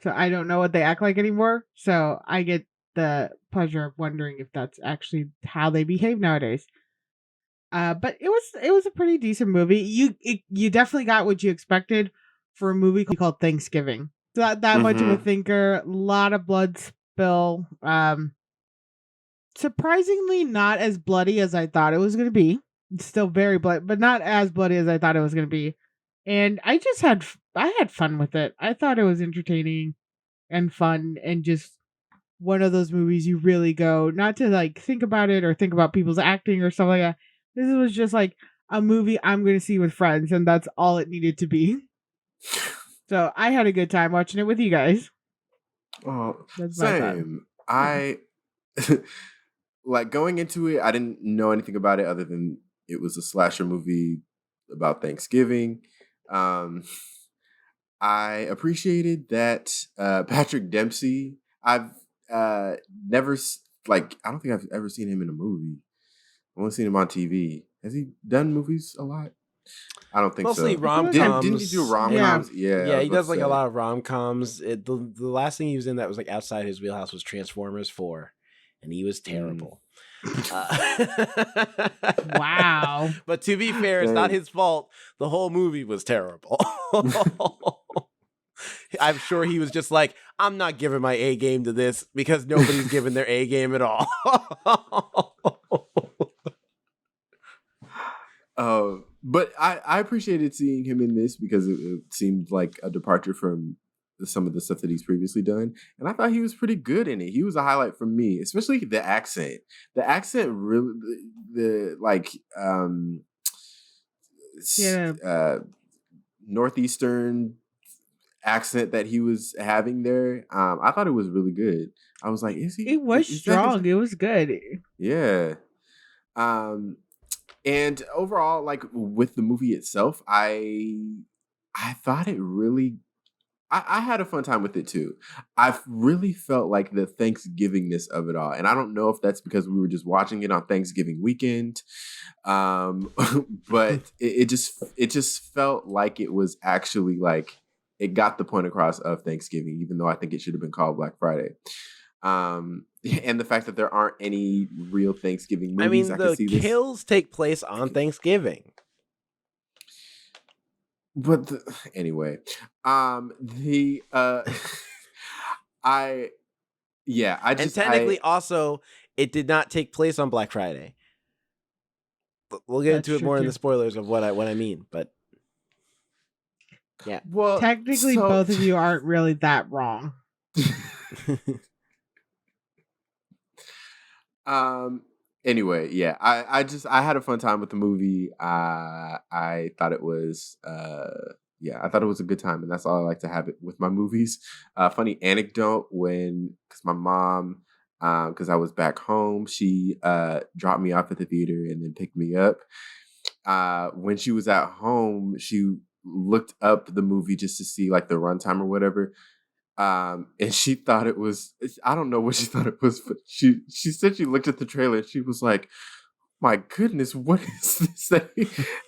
So I don't know what they act like anymore. So I get the pleasure of wondering if that's actually how they behave nowadays. But it was a pretty decent movie. You definitely got what you expected for a movie called Thanksgiving. Not that much of a thinker. A lot of blood spill. Surprisingly, not as bloody as I thought it was going to be. It's still very bloody, but not as bloody as I thought it was going to be. And I had fun with it. I thought it was entertaining and fun, and just one of those movies you really go, not to like think about it or think about people's acting or stuff like that. This was just like a movie I'm going to see with friends, and that's all it needed to be. So I had a good time watching it with you guys. Oh, same. I like going into it. I didn't know anything about it other than it was a slasher movie about Thanksgiving. I appreciated that Patrick Dempsey. I've never I don't think I've ever seen him in a movie. I've only seen him on TV. Has he done movies a lot? I don't think Mostly so. rom-coms. Didn't he do rom-coms? Yeah, I he was does about like to a say. lot of rom-coms. The last thing he was in that was like outside his wheelhouse was Transformers 4, and he was terrible. Wow. But to be fair, it's not Dang. his fault. The whole movie was terrible. I'm sure he was just like, I'm not giving my A game to this because nobody's giving their A game at all. But I appreciated seeing him in this because it seemed like a departure from some of the stuff that he's previously done, and I thought he was pretty good in it. He was a highlight for me, especially the accent. The accent really, the like Yeah. northeastern accent that he was having there. I thought it was really good. I was like, is he? It was is that his- strong. It was good. Yeah. And overall, like with the movie itself, I thought it really I had a fun time with it too. I really felt like the Thanksgivingness of it all. And I don't know if that's because we were just watching it on Thanksgiving weekend. But it just felt like it was actually like it got the point across of Thanksgiving, even though I think it should have been called Black Friday. And the fact that there aren't any real Thanksgiving movies, I mean, could the see this. kills take place on Thanksgiving. But anyway, the I And technically, also, it did not take place on Black Friday. We'll get That's into it true, more in too. the spoilers of what I mean, but yeah. well Technically, so- both of you aren't really that wrong. Anyway, yeah, I had a fun time with the movie. I thought it was I thought it was a good time, and that's all I like to have it with my movies. Funny anecdote because my mom, because I was back home, she dropped me off at the theater and then picked me up. When she was at home, she looked up the movie just to see like the runtime or whatever. And she thought it was, I don't know what she thought it was, but she said she looked at the trailer and she was like, my goodness, what is this that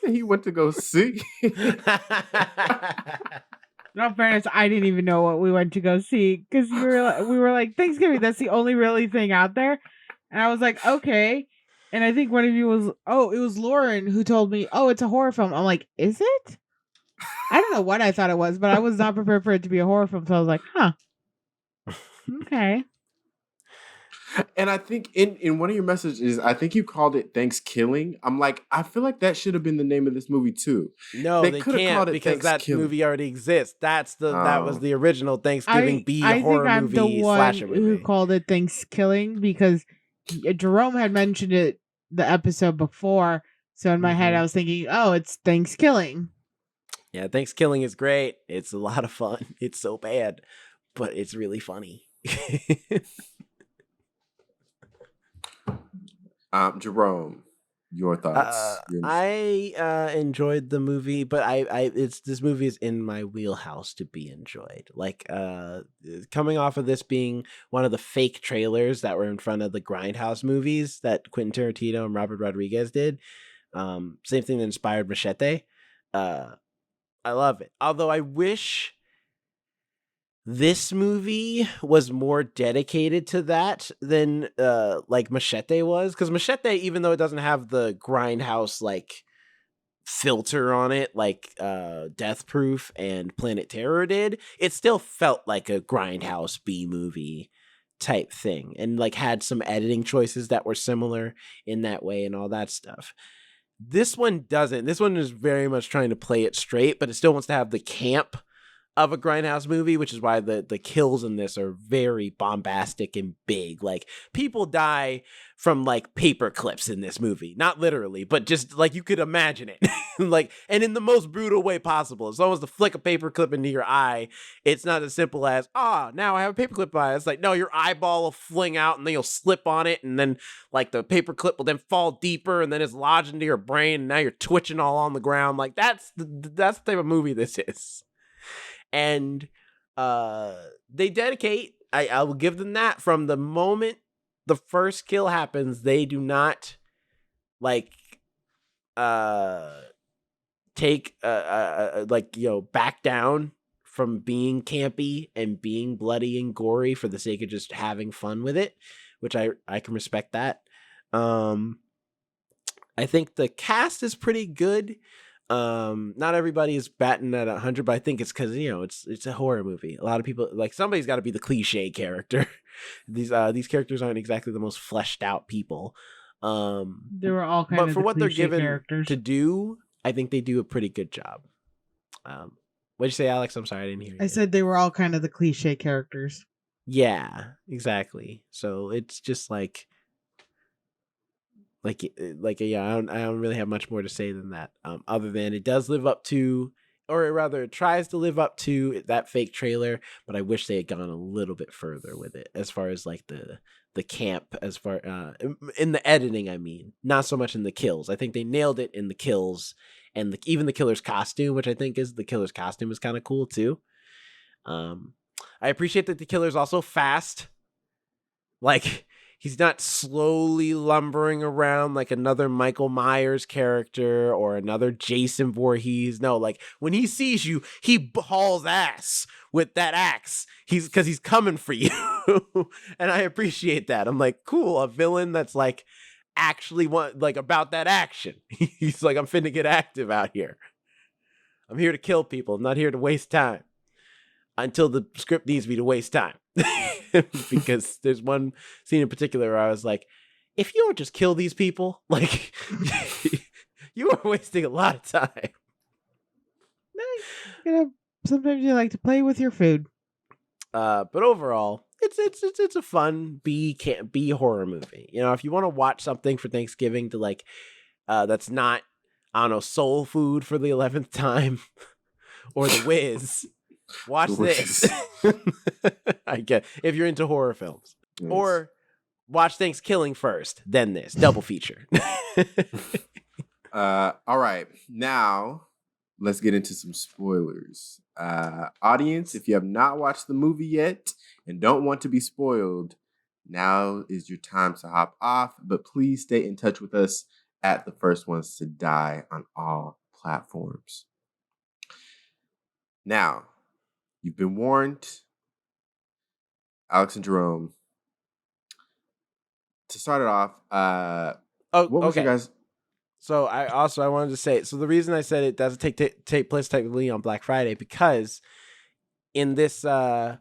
he went to go see? No fairness, I didn't even know what we went to go see because we were like Thanksgiving. That's the only really thing out there, and I was like, okay. And I think one of you was, it was Lauren who told me, it's a horror film. I'm like, is it? I don't know what I thought it was, but I was not prepared for it to be a horror film. So I was like, huh, okay. And I think in one of your messages, I think you called it Thanksgiving. I'm like, I feel like that should have been the name of this movie too. No, they could have can't called it because that Thanksgiving. movie already exists. That was Oh. the original Thanksgiving I horror think I'm movie the one slasher who movie. called it Thanksgiving because Jerome had mentioned it the episode before. So in my head, I was thinking, it's Thanksgiving. Yeah, Thanksgiving is great. It's a lot of fun. It's so bad, but it's really funny. Jerome, your thoughts? I enjoyed the movie, but this movie is in my wheelhouse to be enjoyed. Like coming off of this being one of the fake trailers that were in front of the Grindhouse movies that Quentin Tarantino and Robert Rodriguez did. Same thing that inspired Machete. I love it. Although I wish this movie was more dedicated to that than like Machete was, because Machete, even though it doesn't have the Grindhouse like filter on it like Death Proof and Planet Terror did, it still felt like a Grindhouse B movie type thing, and like had some editing choices that were similar in that way and all that stuff. This one doesn't. This one is very much trying to play it straight, but it still wants to have the camp of a Grindhouse movie, which is why the kills in this are very bombastic and big. Like, people die from like paper clips in this movie. Not literally, but just like you could imagine it. Like, and in the most brutal way possible. It's almost to flick a paper clip into your eye. It's not as simple as, now I have a paper clip eye. It's like, no, your eyeball will fling out and then you'll slip on it, and then like the paper clip will then fall deeper and then it's lodged into your brain, and now you're twitching all on the ground. Like, that's the type of movie this is. And they dedicate, I will give them that, from the moment the first kill happens, they do not like take like, you know, back down from being campy and being bloody and gory for the sake of just having fun with it, which I can respect that. I think the cast is pretty good. Not everybody is batting at 100, but I think it's because, you know, it's a horror movie. A lot of people, like, somebody's got to be the cliche character. These characters aren't exactly the most fleshed out people. They were all kind but of for the what they're cliche given characters. to do, I think they do a pretty good job. What'd you say, Alex? I'm sorry, I didn't hear you. I said they were all kind of the cliche characters. Yeah, exactly. So it's just like yeah, I don't really have much more to say than that. Other than it does live up to, or rather, it tries to live up to that fake trailer. But I wish they had gone a little bit further with it, as far as like the camp, as far in the editing. I mean, not so much in the kills. I think they nailed it in the kills, and even the killer's costume, which I think is the killer's costume is kind of cool too. I appreciate that the killer's also fast. Like, he's not slowly lumbering around like another Michael Myers character or another Jason Voorhees. No, like, when he sees you, he hauls ass with that axe. Because he's coming for you. And I appreciate that. I'm like, cool, a villain that's like actually about that action. He's like, I'm finna get active out here. I'm here to kill people. I'm not here to waste time. Until the script needs me to waste time. Because there's one scene in particular where I was like, if you don't just kill these people, like, you are wasting a lot of time. You know, sometimes you like to play with your food. But overall, it's a fun B horror movie. You know, if you want to watch something for Thanksgiving to like, that's not, I don't know, soul food for the 11th time, or The Wiz. Watch this. I get if you're into horror films. Yes. Or watch Thanksgiving first, then this. Double feature. All right. Now, let's get into some spoilers. Audience, if you have not watched the movie yet and don't want to be spoiled, now is your time to hop off. But please stay in touch with us at The First Ones to Die on all platforms. Now, you've been warned, Alex and Jerome. To start it off, what was your guys? So I wanted to say, so the reason I said it doesn't take place technically on Black Friday, because in this at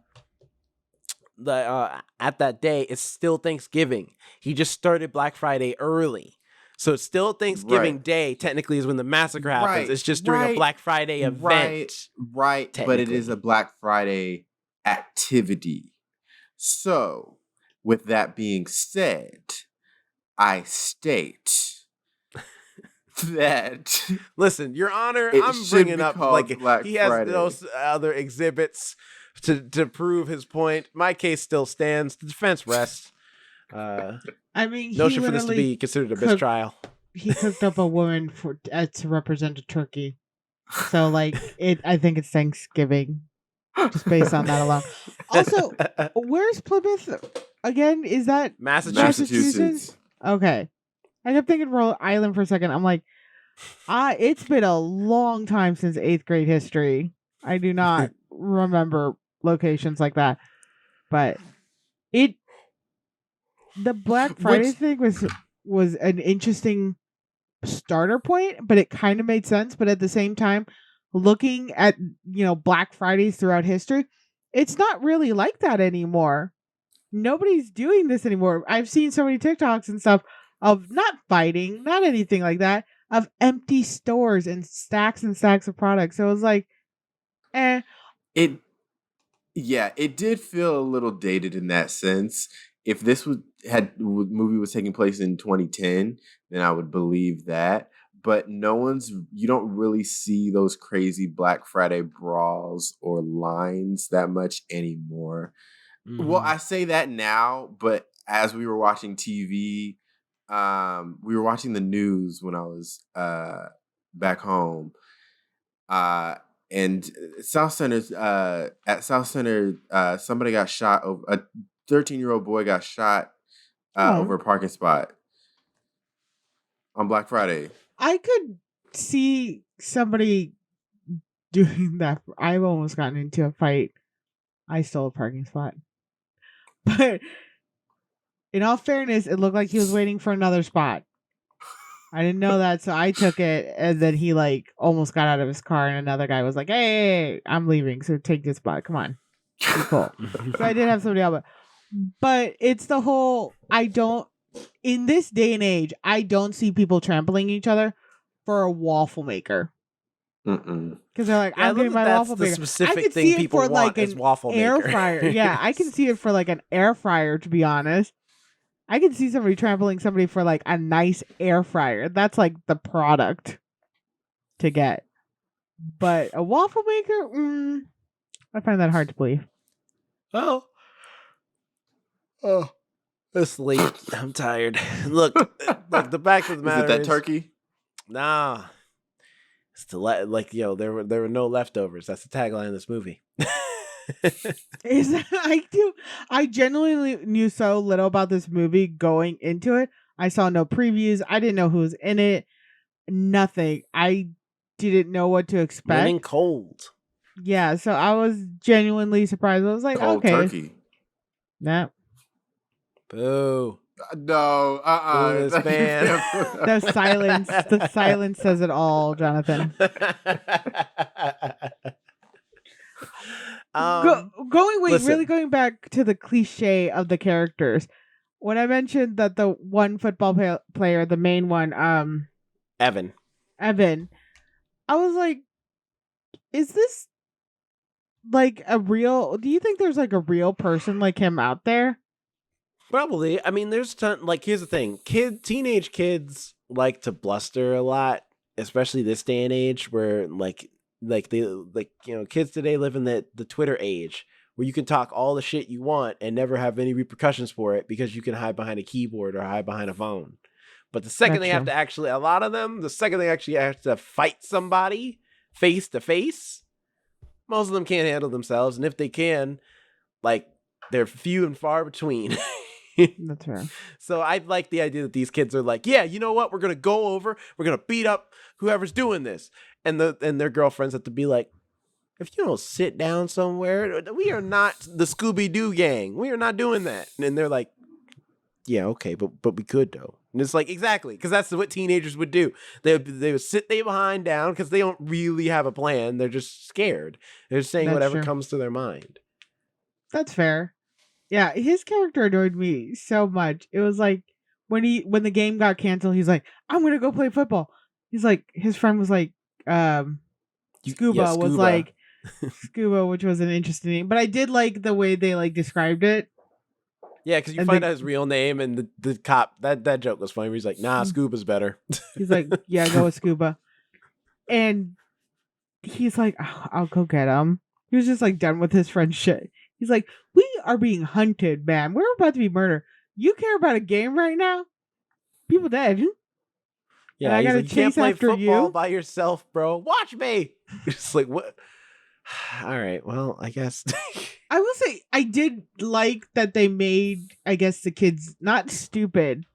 that day it's still Thanksgiving. He just started Black Friday early. So it's still Thanksgiving Day, technically, is when the massacre happens. It's just during a Black Friday event. Right. But it is a Black Friday activity. So, with that being said, I state that... Listen, Your Honor, I'm bringing up, like, Black he has Friday. Those other exhibits to prove his point. My case still stands. The defense rests. I mean, notion for this to be considered a mistrial. He cooked up a woman to represent a turkey, so like I think it's Thanksgiving, just based on that alone. Also, where's Plymouth again? Is that Massachusetts? Okay, I kept thinking Rhode Island for a second. I'm like, it's been a long time since 8th grade history. I do not remember locations like that, but the Black Friday thing was an interesting starter point, but it kind of made sense. But at the same time, looking at, Black Fridays throughout history, it's not really like that anymore. Nobody's doing this anymore. I've seen so many TikToks and stuff of not fighting, not anything like that, of empty stores and stacks of products. So it was like, It did feel a little dated in that sense. If this movie was taking place in 2010, then I would believe that. But you don't really see those crazy Black Friday brawls or lines that much anymore. Mm-hmm. Well, I say that now, but as we were watching TV, we were watching the news when I was back home. And at South Center, somebody got shot. A 13-year-old boy got shot over a parking spot on Black Friday. I could see somebody doing that. I've almost gotten into a fight. I stole a parking spot. But in all fairness, it looked like he was waiting for another spot. I didn't know that, so I took it, and then he like almost got out of his car, and another guy was like, "Hey, I'm leaving, so take this spot. Come on, be cool." So I did have somebody else, but it's the whole. I don't in this day and age, I don't see people trampling each other for a waffle maker. Because they're like, Yeah, I'm getting my waffle the maker. specific I could thing see it people for want like is an waffle air maker. fryer. Yeah, I can see it for like an air fryer, to be honest. I can see somebody trampling somebody for like a nice air fryer. That's like the product to get. But a waffle maker, I find that hard to believe. Oh, it's late. I'm tired. Look, the fact of the matter is it that turkey? Nah, it's there were no leftovers. That's the tagline of this movie. I genuinely knew so little about this movie going into it. I saw no previews. I didn't know who was in it. Nothing. I didn't know what to expect. Went in cold. Yeah, so I was genuinely surprised. I was like, cold okay. turkey. Nah. No. Boo. Boo this man. The silence says it all, Jonathan. Really going back to the cliche of the characters. When I mentioned that the one football player, the main one, Evan, I was like, is this like a real? Do you think there's like a real person like him out there? Probably. I mean, there's here's the thing: teenage kids like to bluster a lot, especially this day and age, where kids today live in the Twitter age, where you can talk all the shit you want and never have any repercussions for it because you can hide behind a keyboard or hide behind a phone. But the second they have to actually, a lot of them, the second they actually have to fight somebody face to face, most of them can't handle themselves, and if they can, they're few and far between. That's right. So I like the idea that these kids are like, yeah, you know what? We're gonna go over. We're gonna beat up whoever's doing this, and their girlfriends have to be like, if you don't sit down somewhere, we are not the Scooby Doo gang. We are not doing that. And they're like, yeah, okay, but we could though. And it's like exactly because that's what teenagers would do. They would sit behind down because they don't really have a plan. They're just scared. They're just saying whatever comes to their mind. That's fair. Yeah, his character annoyed me so much. It was like when the game got canceled, he's like, I'm gonna go play football. He's like, his friend was like, Scuba was like Scuba, which was an interesting name. But I did like the way they like described it. Yeah, because you find out his real name, and the cop, that joke was funny. Where he's like, nah, Scuba's better. He's like, yeah, go with Scuba. And he's like, oh, I'll go get him. He was just like done with his friend's shit. He's like, we are being hunted, man. We're about to be murdered. You care about a game right now? People dead. Yeah, and I gotta chase after you by yourself, bro. Watch me. It's like what? All right. Well, I guess. I will say I did like that they made, I guess, the kids not stupid,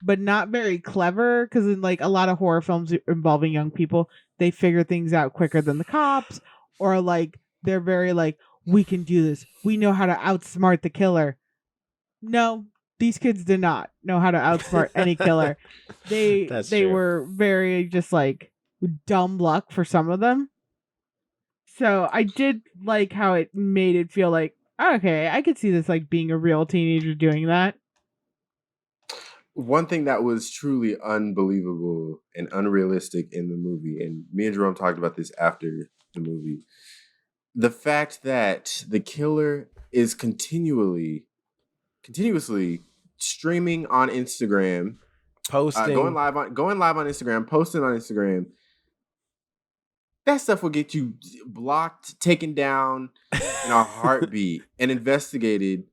but not very clever. Because in like a lot of horror films involving young people, they figure things out quicker than the cops, or like they're very like, we can do this. We know how to outsmart the killer. No, these kids did not know how to outsmart any killer. They were very just like dumb luck for some of them. So I did like how it made it feel like, okay, I could see this like being a real teenager doing that. One thing that was truly unbelievable and unrealistic in the movie, and me and Jerome talked about this after the movie, the fact that the killer is continuously streaming on Instagram, posting, going live on Instagram, posting on Instagram. That stuff will get you blocked, taken down in a heartbeat, and investigated.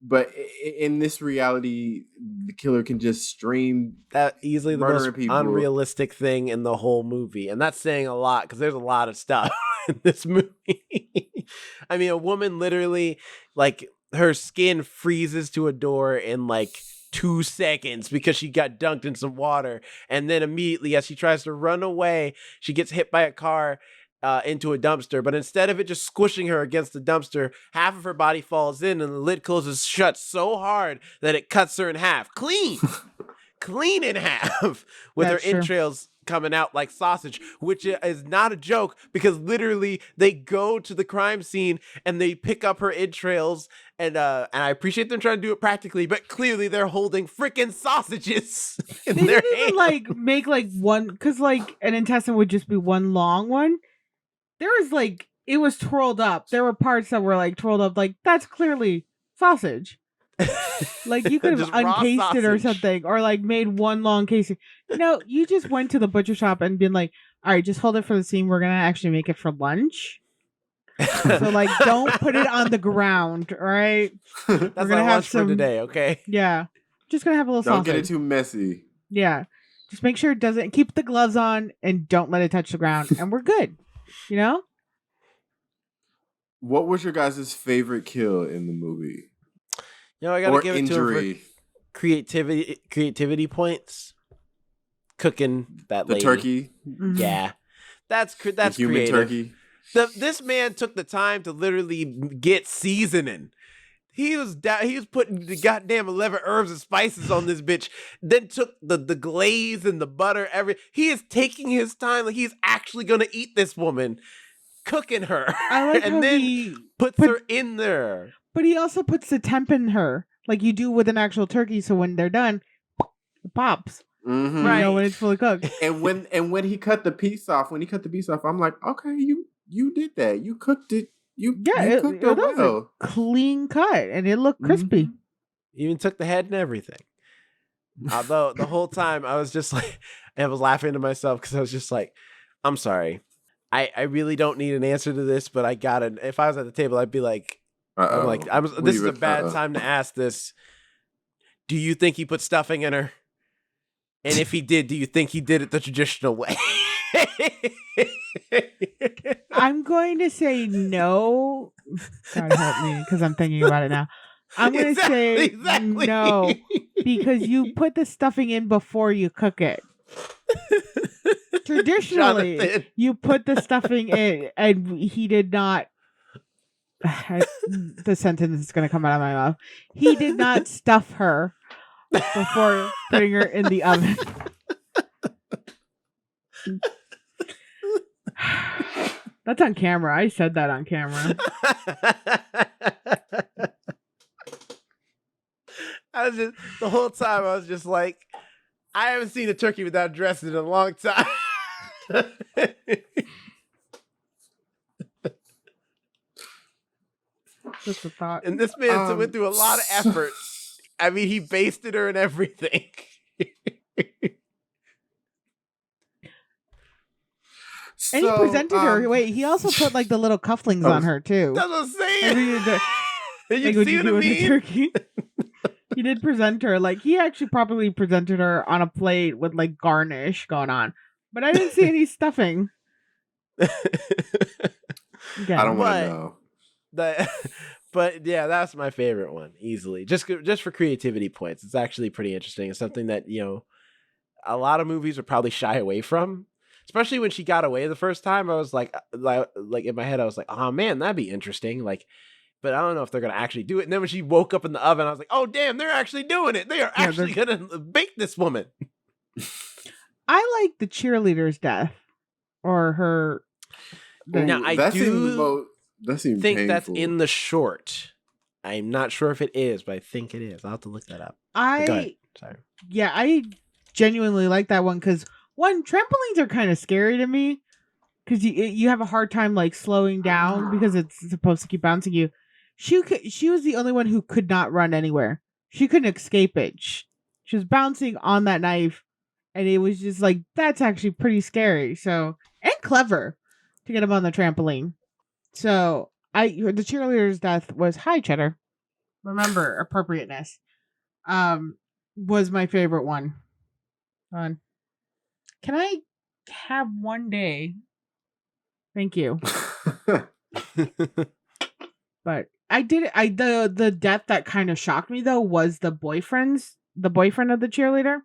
But in this reality, the killer can just stream that easily the most unrealistic thing in the whole movie, and that's saying a lot because there's a lot of stuff in this movie. I mean, a woman literally, like, her skin freezes to a door in like 2 seconds because she got dunked in some water. And then immediately as she tries to run away, she gets hit by a car into a dumpster. But instead of it just squishing her against the dumpster, half of her body falls in and the lid closes shut so hard that it cuts her in half. Clean in half with That's her true. entrails coming out like sausage, which is not a joke because literally they go to the crime scene and they pick up her entrails and I appreciate them trying to do it practically, but clearly they're holding freaking sausages in They their didn't even hands. like make like one, because like an intestine would just be one long one. There was like, it was twirled up. There were parts that were like twirled up. Like, that's clearly sausage. Like, you could have Just raw uncased it or sausage. something, or like made one long casing. No, you just went to the butcher shop and been like, all right, just hold it for the scene. We're gonna actually make it for lunch. So like, don't put it on the ground. All right. That's gonna our have lunch for some- today, okay? Yeah. Just gonna have a little Don't sausage. get it too messy. Yeah. Just make sure it doesn't, keep the gloves on and don't let it touch the ground. And we're good. You know? What was your guys' favorite kill in the movie? You know, I gotta Or give it to him injury? for creativity points. Cooking that The lady. turkey? Mhm. Yeah. That's The that's human creative. turkey? This man took the time to literally get seasoning. He was putting the goddamn 11 herbs and spices on this bitch. Then took the glaze and the butter. He is taking his time. Like he's actually gonna eat this woman, cooking her, I like and how then he, puts put- her in there. but he also puts the temp in her, like you do with an actual turkey. So when they're done, it pops. Mm-hmm. You know, when it's fully cooked. And when he cut the piece off, I'm like, okay, you did that. You cooked it. You cooked it was well. a clean cut, and it looked crispy. Mhm. Even took the head and everything. Although the whole time I was just like, I was laughing to myself because I was just like, I'm sorry. I really don't need an answer to this, but I got it. If I was at the table, I'd be like, I'm like, this is a bad time to ask this. Do you think he put stuffing in her? And if he did, do you think he did it the traditional way? I'm going to say no. God help me, because I'm thinking about it now. I'm going to say Exactly. no, because you put the stuffing in before you cook it. Traditionally, Jonathan. you put the stuffing in, and he did not. The sentence is going to come out of my mouth. He did not stuff her before putting her in the oven. That's on camera. I said that on camera. I was just the whole time I was just like, I haven't seen a turkey without dressing in a long time. Just a thought. And this man went through a lot of effort. I mean, he basted her and everything. And he presented her. Wait, he also put like the little cufflinks on her too. That's what I'm saying. And he did the- You like what see you what do I with the mean? turkey. He did present her. Like he actually properly presented her on a plate with like garnish going on. But I didn't see any stuffing. Again. I don't want But- to know. But yeah, that's my favorite one easily. Just for creativity points. It's actually pretty interesting. It's something that, you know, a lot of movies would probably shy away from. Especially when she got away the first time, I was like in my head, I was like, oh man, that'd be interesting. Like, but I don't know if they're gonna actually do it. And then when she woke up in the oven, I was like, oh damn, they're actually doing it. They are actually gonna bake this woman. I like the cheerleader's death or her. Now, I that do seems think painful. that's in the short. I'm not sure if it is, but I think it is. I'll have to look that up. Go ahead. Sorry. Yeah, I genuinely like that one because one, trampolines are kind of scary to me because you have a hard time like slowing down because it's supposed to keep bouncing you. She was the only one who could not run anywhere. She couldn't escape it. She was bouncing on that knife, and it was just like that's actually pretty scary. So and clever to get him on the trampoline. So the cheerleader's death was high cheddar. Remember appropriateness. Was my favorite one. Can I have one day? Thank you. But I did it. The death that kind of shocked me though was the boyfriend's the boyfriend of the cheerleader,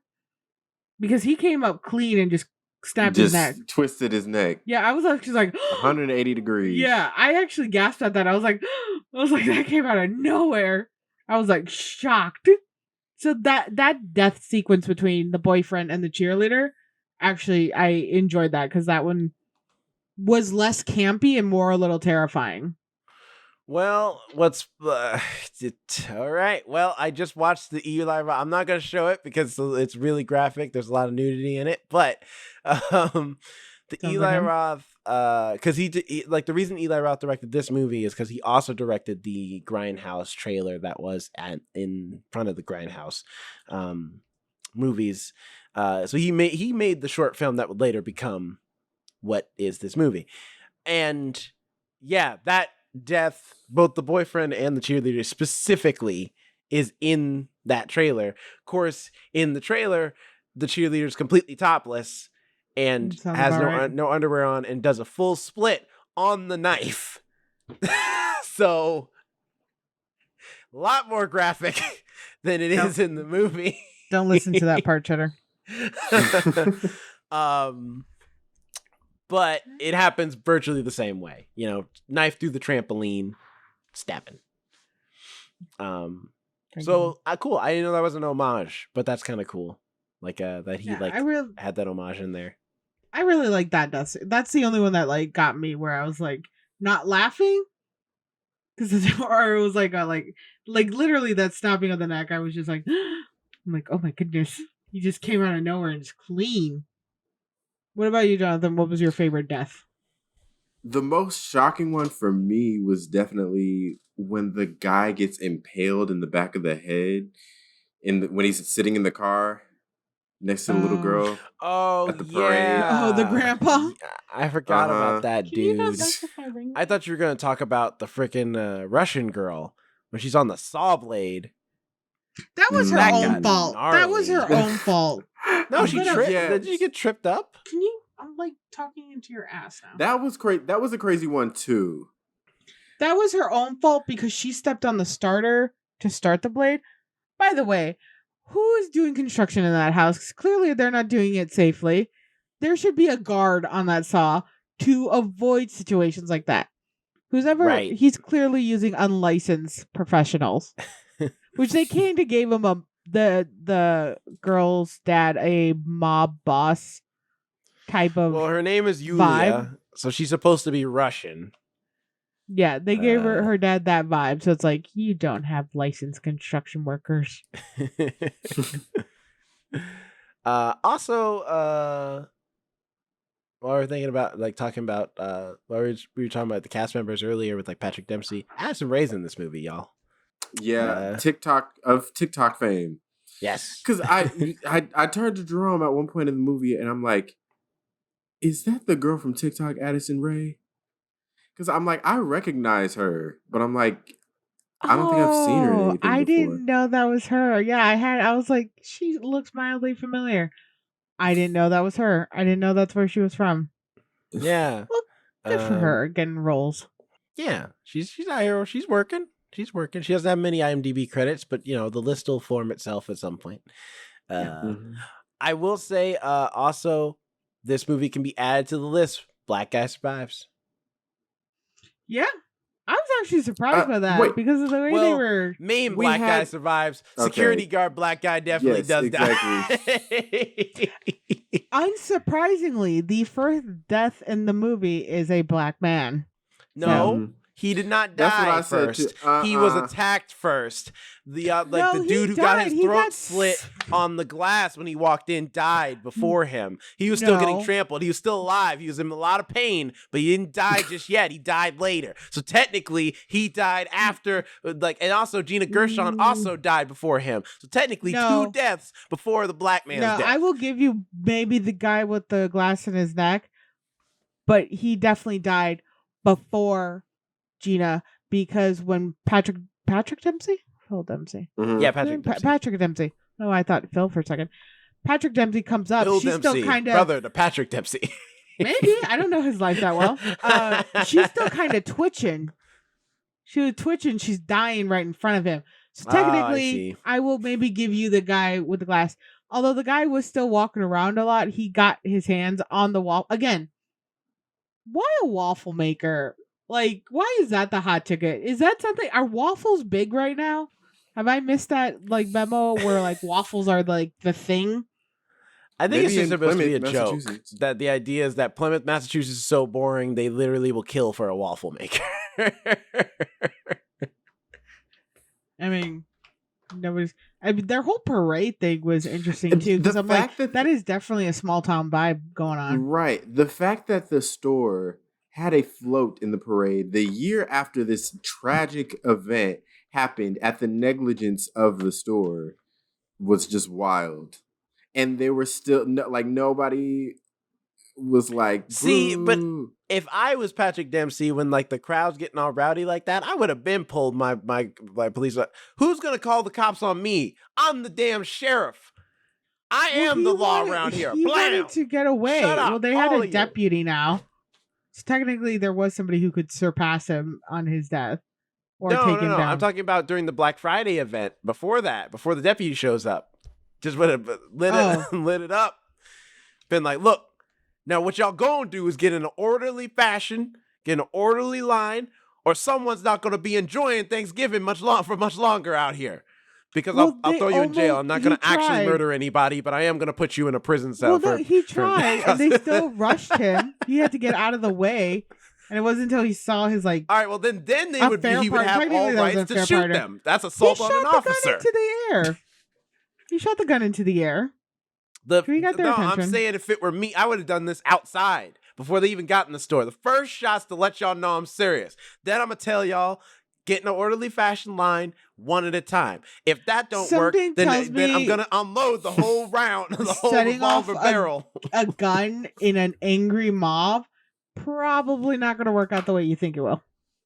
because he came up clean and just snapped his neck. Twisted his neck. Yeah, I was actually like 180 degrees. Yeah, I actually gasped at that. I was like, that came out of nowhere. I was like shocked. So that death sequence between the boyfriend and the cheerleader, actually, I enjoyed that because that one was less campy and more a little terrifying. Well, all right. Well, I just watched the Eli Roth. I'm not going to show it because it's really graphic. There's a lot of nudity in it, but the Eli Roth, because he like the reason Eli Roth directed this movie is because he also directed the Grindhouse trailer that was in front of the Grindhouse movies. So he made the short film that would later become what is this movie, and yeah, that death, both the boyfriend and the cheerleader specifically, is in that trailer. Of course, in the trailer, the cheerleader's completely topless and has no underwear on and does a full split on the knife. So, a lot more graphic than it is in the movie. Don't listen to that part, Cheddar. But it happens virtually the same way. You know, knife through the trampoline, stabbing. So cool. I didn't know that was an homage, but that's kind of cool. Like that he had that homage in there. I really like that. That's the only one that like got me where I was like not laughing because or it was like literally that snapping of the neck. I was just like, I'm like, oh my goodness, he just came out of nowhere and just clean. What about you, Jonathan? What was your favorite death? The most shocking one for me was definitely when the guy gets impaled in the back of the head when he's sitting in the car next to the little girl. Oh, at the parade. Yeah. Oh, the grandpa. I forgot about that, dude. I That thought you were going to talk about the freaking Russian girl when she's on the saw blade. was her own fault. That was her own fault. No, she tripped. Yeah. Did you get tripped up? Can you? I'm like talking into your ass now. That was crazy. That was a crazy one too. That was her own fault because she stepped on the starter to start the blade. By the way, who is doing construction in that house? Clearly, they're not doing it safely. There should be a guard on that saw to avoid situations like that. He's clearly using unlicensed professionals, which they kind of gave him the girl's dad a mob boss type of. Well, her name is Yulia, vibe. So she's supposed to be Russian. Yeah, they gave her dad that vibe, so it's like you don't have licensed construction workers. Also, while we're thinking about talking about we were talking about the cast members earlier with like Patrick Dempsey, Addison Rae's in this movie, y'all. Yeah, TikTok fame. Yes, because I turned to Jerome at one point in the movie and I'm like, is that the girl from TikTok, Addison Rae? Because I'm like, I recognize her, but I'm like, I don't think I've seen her in anything I before. didn't know that was her. Yeah, I was like, she looks mildly familiar. I didn't know that was her. I didn't know that's where she was from. Yeah. Well, good for her getting roles. Yeah, she's out here. She's working. She doesn't have many IMDb credits, but the list will form itself at some point. I will say also, this movie can be added to the list. Black Guy Survives. Yeah. I was actually surprised by that because of the way they were. Main black guy survives. Okay. Security guard black guy definitely does die. Unsurprisingly, the first death in the movie is a black man. No. He did not die first. He was attacked first. The dude who got his throat slit on the glass when he walked in died before him. He was still getting trampled. He was still alive. He was in a lot of pain, but he didn't die just yet. He died later. So technically, he died after. And also Gina Gershon also died before him. So technically, 2 deaths before the black man's death. I will give you maybe the guy with the glass in his neck, but he definitely died before Gina, because when Patrick Dempsey? Phil Dempsey. Mm-hmm. Yeah, Patrick Dempsey. Patrick Dempsey. Oh, I thought Phil for a second. Patrick Dempsey comes up. Phil she's Dempsey, still kind of brother to Patrick Dempsey. Maybe. I don't know his life that well. She's still kind of twitching. She was twitching. She's dying right in front of him. So I technically, see. I will maybe give you the guy with the glass. Although the guy was still walking around a lot, he got his hands on the wall. Again, why a waffle maker? Like, why is that the hot ticket? Is that something? Are waffles big right now? Have I missed that like memo where like waffles are like the thing? I think it's Maybe just in supposed to be a Plymouth, joke. Massachusetts. That the idea is that Plymouth, Massachusetts is so boring, they literally will kill for a waffle maker. I mean, nobody's. I mean, their whole parade thing was interesting too because The I'm like, fact that is definitely a small town vibe going on. Right. The fact that the store had a float in the parade the year after this tragic event happened at the negligence of the store was just wild. And they were still like nobody was like, See, but "Boo." if I was Patrick Dempsey when like the crowd's getting all rowdy like that, I would have been pulled my police. Who's gonna call the cops on me? I'm the damn sheriff. I am the law around here. He Blam! wanted to get away. Shut up, Well, they had all a of you. deputy now. So technically, there was somebody who could surpass him on his death or take him down. I'm talking about during the Black Friday event. Before that, before the deputy shows up, just would have lit it up. Been like, look, now what y'all gonna do is get in an orderly fashion, get an orderly line, or someone's not gonna be enjoying Thanksgiving for much longer out here. Because Well, I'll they throw you in jail. almost- I'm not he going to actually tried. murder anybody, but I am going to put you in a prison cell. Well, no, he for tried, and they still rushed him. He had to get out of the way, and it wasn't until he saw his like. All right, well then he A would fair have part- all technically, that was rights a to fair shoot part. them. That's He assault shot on an the gun officer. into the air. He shot the gun into the air. He got their I'm attention. saying if it were me, I would have done this outside before they even got in the store. The first shot's to let y'all know I'm serious. Then I'm gonna tell y'all, get in an orderly fashion line, one at a time. If that don't work, Something tells then I'm me gonna unload the whole round, the whole setting off revolver barrel. a gun in an angry mob probably not going to work out the way you think it will.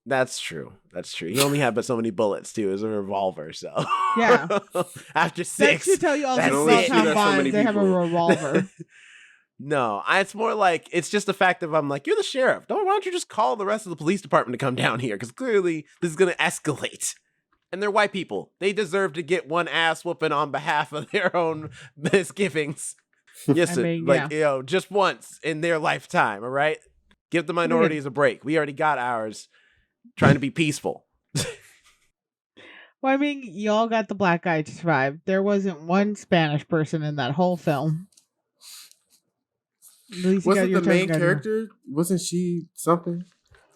That's true. He only had but so many bullets too as a revolver, so Yeah. After That 6, should tell you all the that's small it. town That's so many vibes. They have a people. revolver. No, it's more like it's just the fact of I'm like, you're the sheriff. Why don't you just call the rest of the police department to come down here? Because clearly this is going to escalate. And they're white people. They deserve to get one ass whooping on behalf of their own misgivings. Yes, just once in their lifetime, all right? Give the minorities a break. We already got ours trying to be peaceful. Well, I mean, y'all got the black guy to survive. There wasn't one Spanish person in that whole film. At least you got Wasn't your the main toes character? Wasn't she something?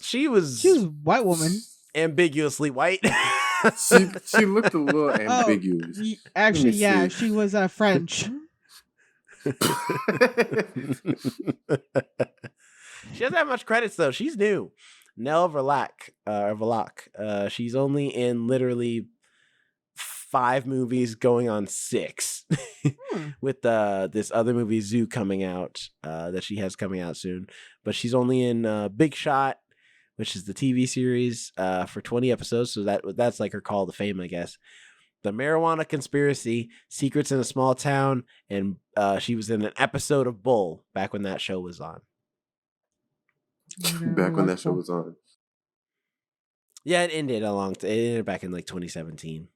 She was a white woman. ambiguously white. She looked a little ambiguous. Actually, see. yeah, she was French. She doesn't have much credits though. She's new. Nell Verlaque. She's only in literally 5 movies, going on 6, with this other movie Zoo coming out that she has coming out soon. But she's only in Big Shot, which is the TV series for 20 episodes. So that's like her call to fame, I guess. The Marijuana Conspiracy, Secrets in a Small Town, and she was in an episode of Bull back when that show was on. Back when that show was on. Yeah, it ended back in like 2017.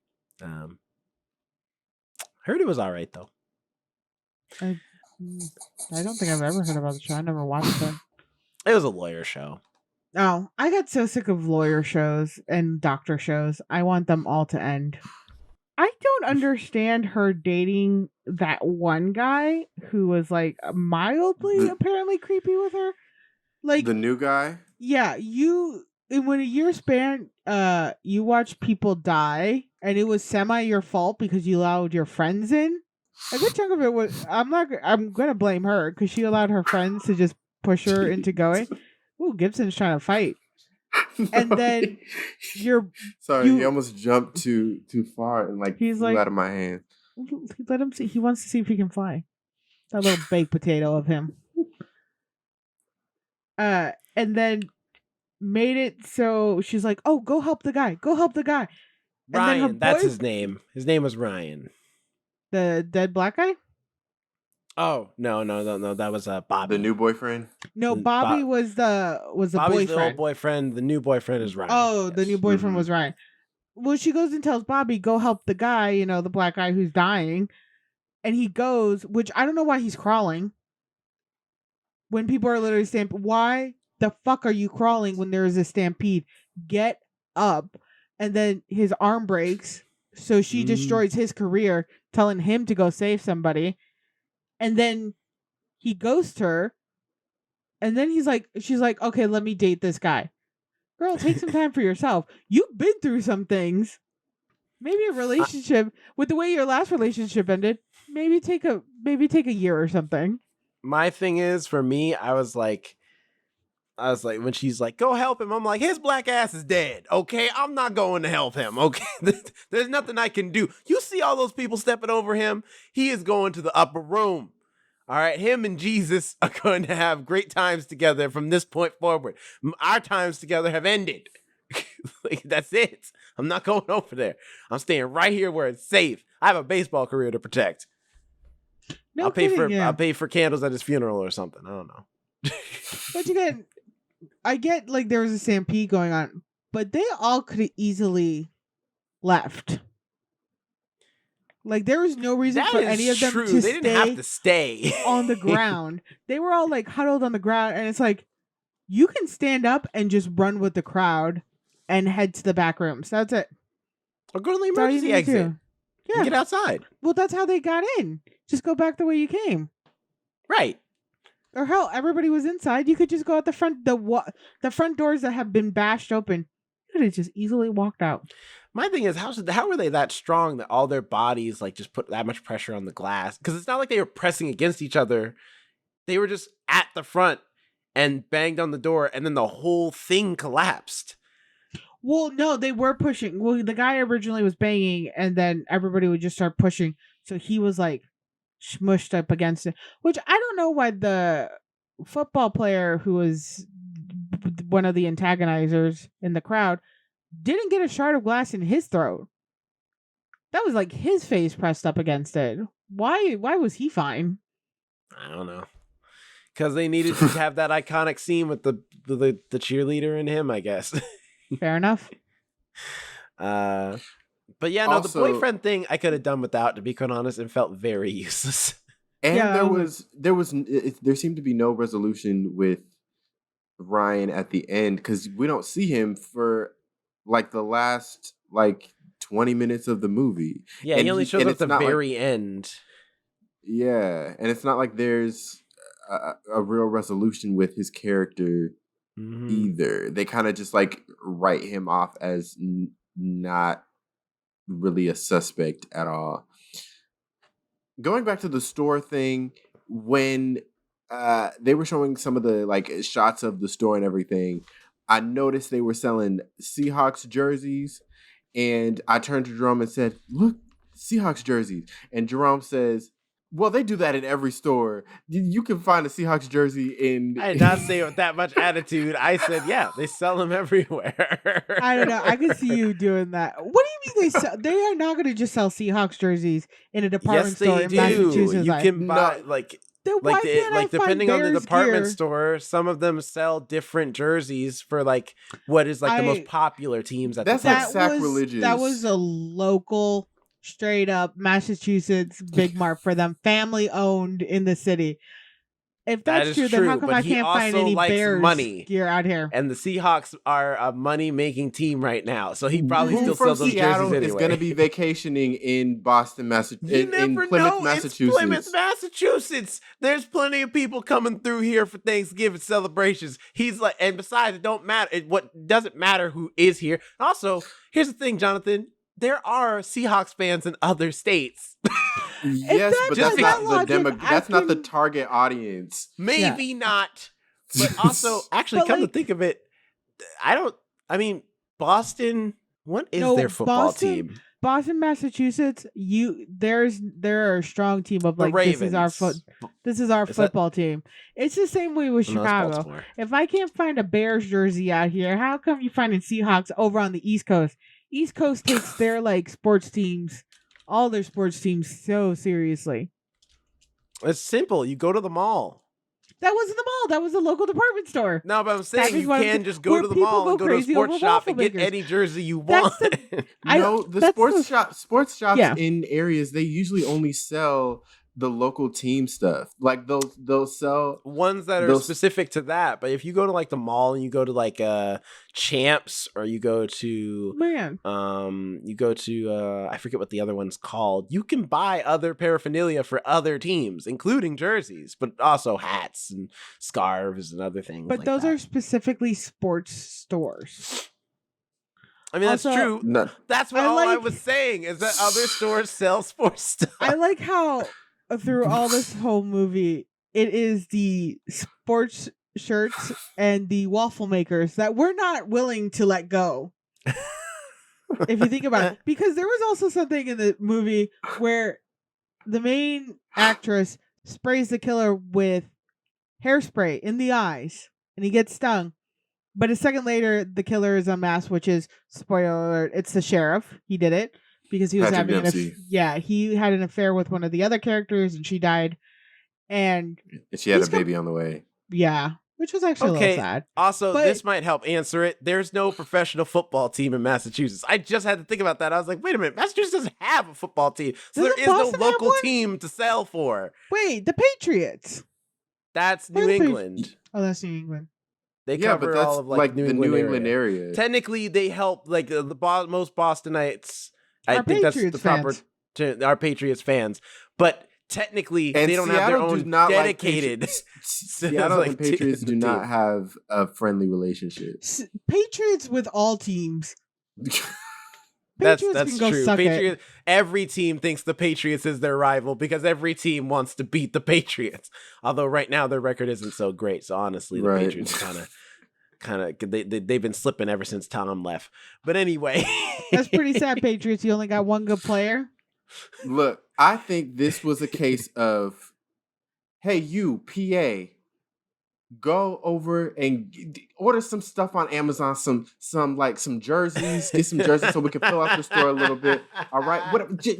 Heard it was all right though. I don't think I've ever heard about the show. I never watched it. It was a lawyer show. Oh, I got so sick of lawyer shows and doctor shows. I want them all to end. I don't understand her dating that one guy who was like mildly apparently creepy with her. Like the new guy? Yeah, when a year span, you watch people die, and it was semi your fault because you allowed your friends in. A good chunk of it was. I'm gonna blame her because she allowed her friends to just push her into going. Ooh, Gibson's trying to fight, and then he almost jumped too far and he's flew out of my hand. Let him see. He wants to see if he can fly. That little baked potato of him. And then made it so she's like, "Oh, go help the guy. Go help the guy." And Ryan, that's his name. His name was Ryan. The dead black guy? Oh, no. That was Bobby. The new boyfriend? No, Bobby was the Bobby's boyfriend. the old boyfriend. The new boyfriend is Ryan. Oh, the new boyfriend was Ryan. well, she goes and tells Bobby, go help the guy, you know, the black guy who's dying. And he goes, which I don't know why he's crawling. When people are literally stamped, why the fuck are you crawling when there is a stampede? Get up. And then his arm breaks. So she destroys his career, telling him to go save somebody. And then he ghosts her. And then she's like, okay, let me date this guy. Girl, take some time for yourself. You've been through some things. Maybe a relationship with the way your last relationship ended. Maybe take a year or something. My thing is, for me, I was like, when she's like, go help him, I'm like, his black ass is dead. Okay, I'm not going to help him. Okay, there's nothing I can do. You see all those people stepping over him? He is going to the upper room. All right, him and Jesus are going to have great times together from this point forward. Our times together have ended. Like, that's it. I'm not going over there. I'm staying right here where it's safe. I have a baseball career to protect. I'll pay for candles at his funeral or something. I don't know. But I get like there was a stampede going on, but they all could have easily left. Like, there was no reason for any of them to they didn't have to stay on the ground. They were all like huddled on the ground, and it's like, you can stand up and just run with the crowd and head to the back rooms. That's it. Or go to the emergency exit. Yeah. Get outside. Well, that's how they got in. Just go back the way you came. Right. Or hell, everybody was inside. You could just go out the front. The front doors that have been bashed open, you could have just easily walked out. My thing is, how were they that strong that all their bodies like just put that much pressure on the glass? Because it's not like they were pressing against each other. They were just at the front and banged on the door, and then the whole thing collapsed. Well, no, they were pushing. Well, the guy originally was banging, and then everybody would just start pushing. So he was like smushed up against it. Which I don't know why the football player who was one of the antagonizers in the crowd didn't get a shard of glass in his throat. That was like his face pressed up against it. Why was he fine? I don't know. Because they needed to have that iconic scene with the cheerleader and him, I guess. Fair enough. But yeah, no, also, the boyfriend thing I could have done without, to be quite honest, and felt very useless. And there seemed to be no resolution with Ryan at the end, because we don't see him for like the last 20 minutes of the movie. Yeah, and he only shows up at the very end. Yeah, and it's not like there's a real resolution with his character either. They kind of just like write him off as not really a suspect at all. Going back to the store thing, when they were showing some of the like shots of the store and everything, I noticed they were selling Seahawks jerseys, and I turned to Jerome and said, "Look, Seahawks jerseys." And Jerome says, "Well, they do that in every store. You can find a Seahawks jersey in..." I did not say it with that much attitude. I said, yeah, they sell them everywhere. I don't know. I can see you doing that. What do you mean they sell? They are not going to just sell Seahawks jerseys in a department store in Massachusetts. You can buy, depending on the department store, some of them sell different jerseys for like what is like the most popular teams at the time. That's sacrilegious. That was a local, straight up Massachusetts big mart for them, family owned in the city. If that's true, then how come I can't find any Bears gear out here? And the Seahawks are a money-making team right now, so he probably still sells those jerseys anyway. Is going to be vacationing in Boston, Massachusetts. In Plymouth, Massachusetts. It's Plymouth, Massachusetts. There's plenty of people coming through here for Thanksgiving celebrations. He's like, and besides, it don't matter. What doesn't matter who is here. Also, here's the thing, Jonathan. There are Seahawks fans in other states. Yes, but that's not the target audience. Maybe not. But also, actually, come to think of it, Boston, what is their football team? Boston, Massachusetts, there are a strong team of like, this is our football team. It's the same way with Chicago. If I can't find a Bears jersey out here, how come you finding Seahawks over on the East Coast? East Coast takes their like sports teams, all their sports teams, so seriously. It's simple. You go to the mall. That wasn't the mall. That was a local department store. No, but I'm That saying is you what I'm can saying. just go Where to the people mall go and go to a crazy over sports shop and waffle get makers. any jersey you want. That's No, the that's sports shops Yeah. in areas, they usually only sell the local team stuff. Like they'll sell Ones that are those. specific to that. But if you go to like the mall and you go to like Champs, or you go to Man. I forget what the other one's called, you can buy other paraphernalia for other teams, including jerseys, but also hats and scarves and other things. But like those that. are specifically sports stores. I mean, that's also- true. No, That's what I all I like- was saying, is that other stores sell sports stuff. I like how through all this whole movie, it is the sports shirts and the waffle makers that we're not willing to let go. If you think about it, because there was also something in the movie where the main actress sprays the killer with hairspray in the eyes and he gets stung. But a second later, the killer is unmasked, which is, spoiler alert, it's the sheriff. He did it because he was Patrick having Dempsey. he had an affair with one of the other characters and she died. And and she had a He's got- baby on the way. yeah, which was actually a Okay. little sad. Also, But- this might help answer it. There's no professional football team in Massachusetts. I just had to think about that. I was like, wait a minute, Massachusetts doesn't have a football team. So Doesn't there is no Boston have local one? team to sell for. Wait, the Patriots. That's Where New are the England. Oh, that's New England. They Yeah, cover but that's all of like New the England New England area. area. Technically, they help like most Bostonites. I Our think that's the Patriots proper fans. to our Patriots fans. But technically, And they don't have their Seattle do own not like dedicated. Patriots. Seattle like and Patriots do team. not have a friendly relationship. Patriots with all teams. That's Patriots can go true. suck it. Patriots. Every team thinks the Patriots is their rival because every team wants to beat the Patriots. Although right now their record isn't so great. So honestly, the Right. Patriots kind of they've been slipping ever since Tom left. But anyway, That's pretty sad, Patriots. You only got one good player. Look, I think this was a case of, hey, you, PA, go over and order some stuff on Amazon, some jerseys, get some jerseys so we can fill out the store a little bit. All right,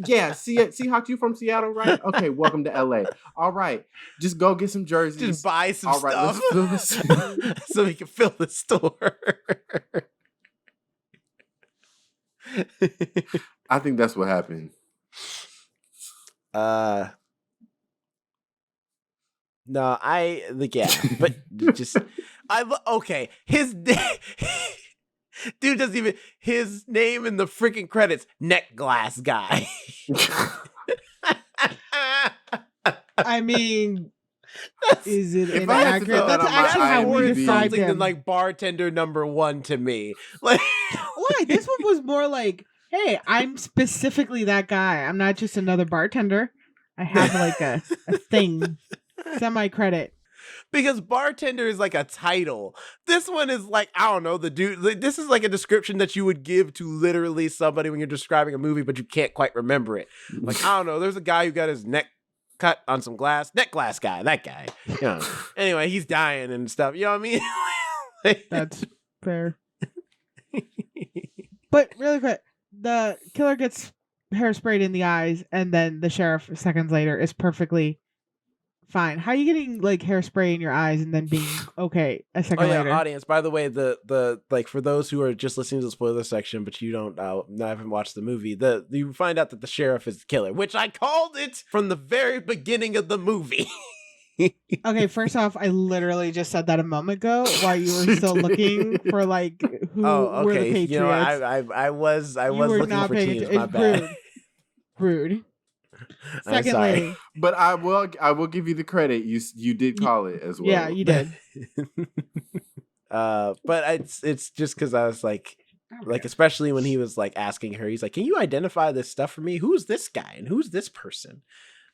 yeah, Seahawks, you from Seattle, right? Okay, welcome to LA. All right, just go get some jerseys. just buy some All right, stuff let's fill this. so we can fill the store. I think that's what happened. No, but just okay. His dude doesn't even his name in the freaking credits. Neck glass guy. I mean, is it If I had to inaccurate? throw that That's on my actually how we IMDb. described something than him. like bartender number 1 to me. Like, Why? This one was more like, hey, I'm specifically that guy. I'm not just another bartender. I have like a thing. Semi-credit. because bartender is like a title. This one is like, I don't know, the dude. Like, this is like a description that you would give to literally somebody when you're describing a movie, but you can't quite remember it. Like, I don't know, there's a guy who got his neck cut on some glass. Neck glass guy, that guy. You know. Anyway, he's dying and stuff. You know what I mean? Like, That's fair. But really quick, the killer gets hairsprayed in the eyes, and then the sheriff seconds later is perfectly fine. How are you getting like hairspray in your eyes and then being okay a second later? audience. By the way, the like for those who are just listening to the spoiler section, but you don't haven't watched the movie, you find out that the sheriff is the killer, which I called it from the very beginning of the movie. Okay, first off, I literally just said that a moment ago while you were still looking for like who Oh, were the okay. Patriots. You know, I was You were looking not for paying teams. attention. My It's bad. rude. I'm sorry. Secondly, But I will give you the credit. You did call it as well. yeah, you did. But it's just because I was like especially when he was like asking her, he's like, "Can you identify this stuff for me? Who's this guy and who's this person?"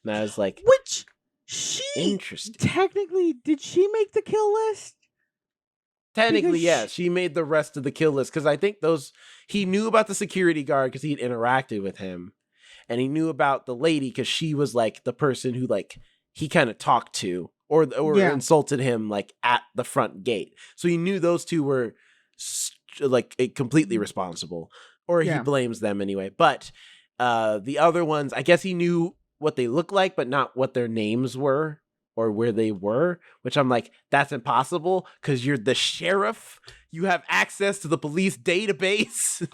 And I was like, Which she "Interesting." technically did she make the kill list? Technically, Because yeah, she made the rest of the kill list because I think he knew about the security guard because he'd interacted with him, and he knew about the lady because she was like the person who like he kind of talked to or Yeah. insulted him like at the front gate. So he knew those two were completely responsible, or Yeah. he blames them anyway. But the other ones, I guess he knew what they looked like, but not what their names were. or where they were, which I'm like, that's impossible because you're the sheriff. You have access to the police database.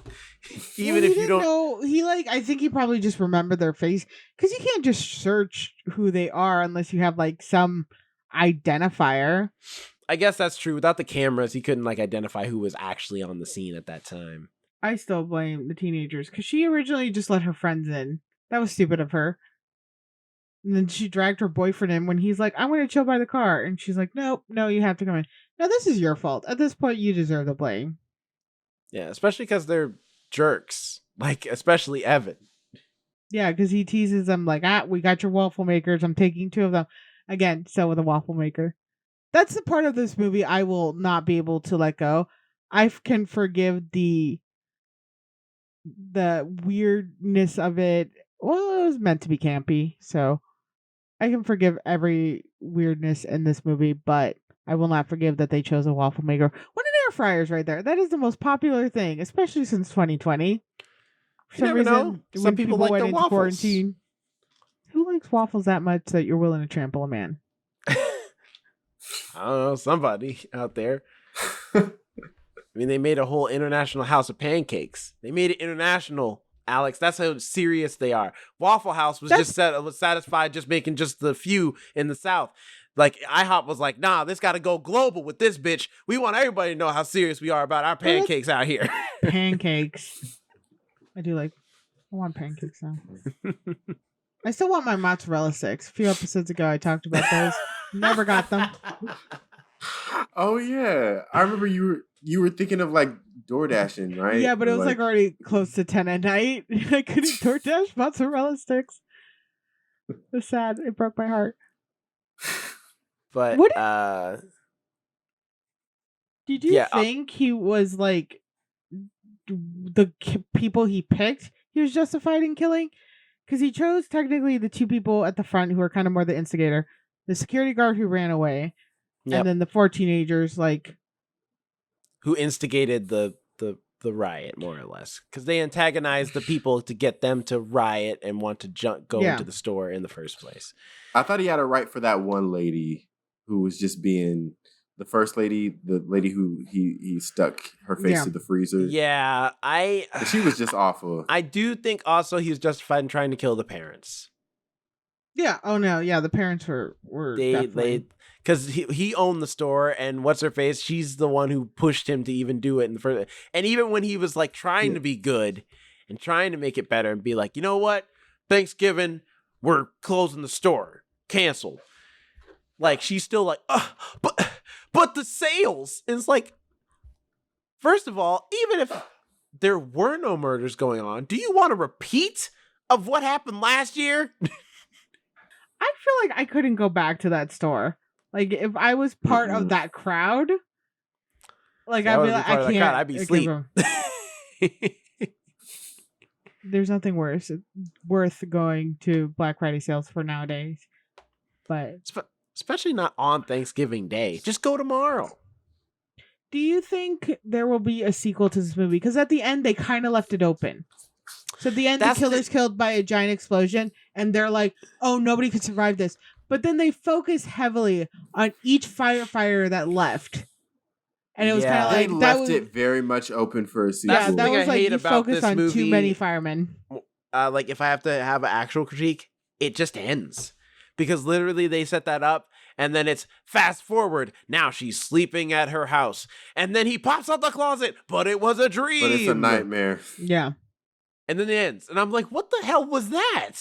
Even if you don't know, I think he probably just remembered their face, because you can't just search who they are unless you have like some identifier. I guess that's true. Without the cameras, he couldn't like identify who was actually on the scene at that time. I still blame the teenagers, because she originally just let her friends in. That was stupid of her. And then she dragged her boyfriend in when he's like, I'm going to chill by the car. And she's like, nope, no, you have to come in. No, this is your fault. At this point, you deserve the blame. Yeah, especially because they're jerks. Like, especially Evan. Yeah, because he teases them like, we got your waffle makers. I'm taking 2 of them. Again, so with a waffle maker. That's the part of this movie I will not be able to let go. I can forgive the weirdness of it. Well, it was meant to be campy, so I can forgive every weirdness in this movie, but I will not forgive that they chose a waffle maker. What an air fryer's right there. That is the most popular thing, especially since 2020. For some never know. reason, Some when people people like went their into waffles. quarantine, who likes waffles that much that you're willing to trample a man? I don't know, somebody out there. I mean, they made a whole international house of pancakes. They made it international, Alex. That's how serious they are. Waffle House was was satisfied just making just the few in the South. Like, IHOP was like, nah, this got to go global with this bitch. We want everybody to know how serious we are about our pancakes out here. Pancakes. I want pancakes now. I still want my mozzarella sticks. A few episodes ago, I talked about those. Never got them. Oh yeah, I remember you were thinking of like DoorDashing, right? Yeah, but it was like already close to 10 at night. I couldn't DoorDash mozzarella sticks. It was sad. It broke my heart. But did you think he was like the people he picked? He was justified in killing because he chose technically the 2 people at the front who were kind of more the instigator, the security guard who ran away, and then the 4 teenagers like who instigated the riot, more or less, because they antagonized the people to get them to riot and want to go into the store in the first place. I thought he had a right for that one lady who was just being the first lady, the lady who he stuck her face to the freezer. Yeah, she was just awful. I do think also he was justified in trying to kill the parents. Yeah. Oh no. Yeah, the parents were definitely... because he owned the store, and what's her face? She's the one who pushed him to even do it in the first. And even when he was like trying to be good and trying to make it better and be like, you know what, Thanksgiving, we're closing the store, canceled. Like, she's still like, but the sales. And it's like, first of all, even if there were no murders going on, do you want a repeat of what happened last year? I feel like I couldn't go back to that store. Like, if I was part of that crowd, like, I'd be like, I can't. I'd be asleep. There's nothing worse worth going to Black Friday sales for nowadays. But especially not on Thanksgiving Day. Just go tomorrow. Do you think there will be a sequel to this movie? Because at the end, they kind of left it open. So at the end, the killer's killed by a giant explosion, and they're like, oh, nobody could survive this. But then they focus heavily on each firefighter that left. And it was kind of like... They left it very much open for a sequel. Yeah, that was like you focused on too many firemen. Like, if I have to have an actual critique, it just ends. Because literally they set that up, and then it's fast forward. Now she's sleeping at her house. And then he pops out the closet, but it was a dream. But it's a nightmare. Yeah. And then it ends. And I'm like, what the hell was that?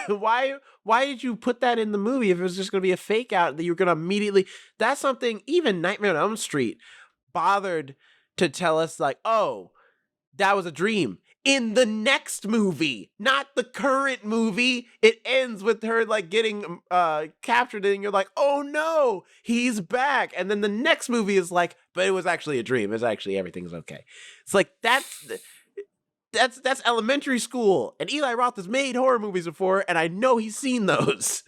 Why did you put that in the movie if it was just going to be a fake out that you're going to immediately... That's something even Nightmare on Elm Street bothered to tell us, like, oh, that was a dream. In the next movie, not the current movie, it ends with her like getting captured, and you're like, oh no, he's back. And then the next movie is like, but it was actually a dream. It's actually everything's okay. It's like that's elementary school, and Eli Roth has made horror movies before, and I know he's seen those.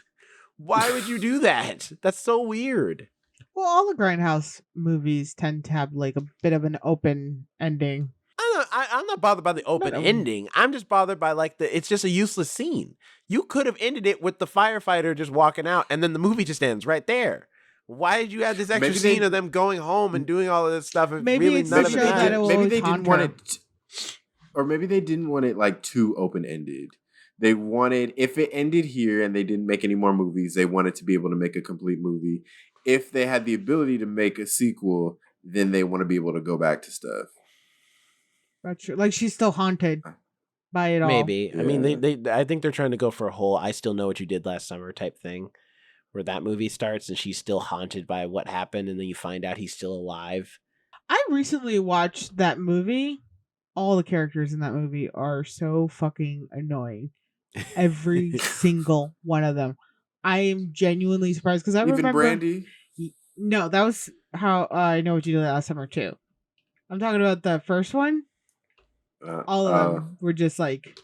Why would you do that? That's so weird. Well, all the Grindhouse movies tend to have like a bit of an open ending. I don't I'm not bothered by the open ending. I'm just bothered by like it's just a useless scene. You could have ended it with the firefighter just walking out, and then the movie just ends right there. Why did you add this extra scene of them going home and doing all of this stuff? Maybe really it's none to of show it that matters. it will Maybe always they haunt didn't want her. it, or maybe they didn't want it like too open ended. They wanted, if it ended here and they didn't make any more movies, they wanted to be able to make a complete movie. If they had the ability to make a sequel, then they want to be able to go back to stuff. That's true. Like she's still haunted by it all. Maybe. Yeah. I mean, I think they're trying to go for a whole "I still know what you did last summer" type thing, where that movie starts and she's still haunted by what happened, and then you find out he's still alive. I recently watched that movie. All the characters in that movie are so fucking annoying. Every single one of them. I am genuinely surprised because I Even remember. Brandy? No, that was how I know what you did last summer too. I'm talking about the first one. All of them were just like,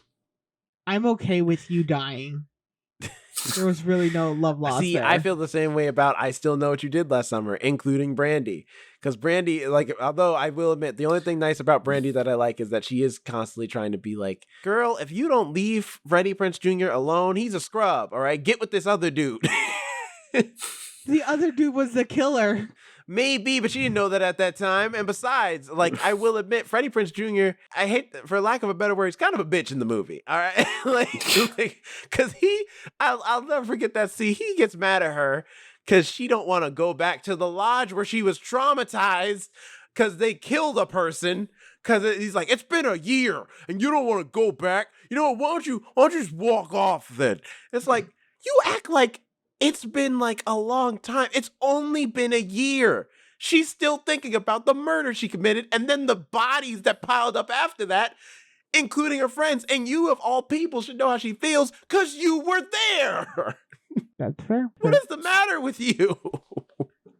I'm okay with you dying. There was really no love lost. See, there. I feel the same way about "I Still Know What You Did Last Summer," including Brandy. Because Brandy, like, although I will admit, the only thing nice about Brandy that I like is that she is constantly trying to be like, girl, if you don't leave Freddie Prinze Jr. alone, he's a scrub, all right? Get with this other dude. The other dude was the killer. Maybe, but she didn't know that at that time. And besides, like, I will admit, Freddie Prinze Jr., I hate, for lack of a better word, he's kind of a bitch in the movie. All right. like, cause I'll never forget that scene. He gets mad at her because she don't want to go back to the lodge where she was traumatized because they killed a person. Cause he's like, it's been a year and you don't want to go back. You know what? Why don't you just walk off then? It's like, you act like it's been like a long time. It's only been a year. She's still thinking about the murder she committed and then the bodies that piled up after that, including her friends. And you, of all people, should know how she feels because you were there. That's fair. What is the matter with you?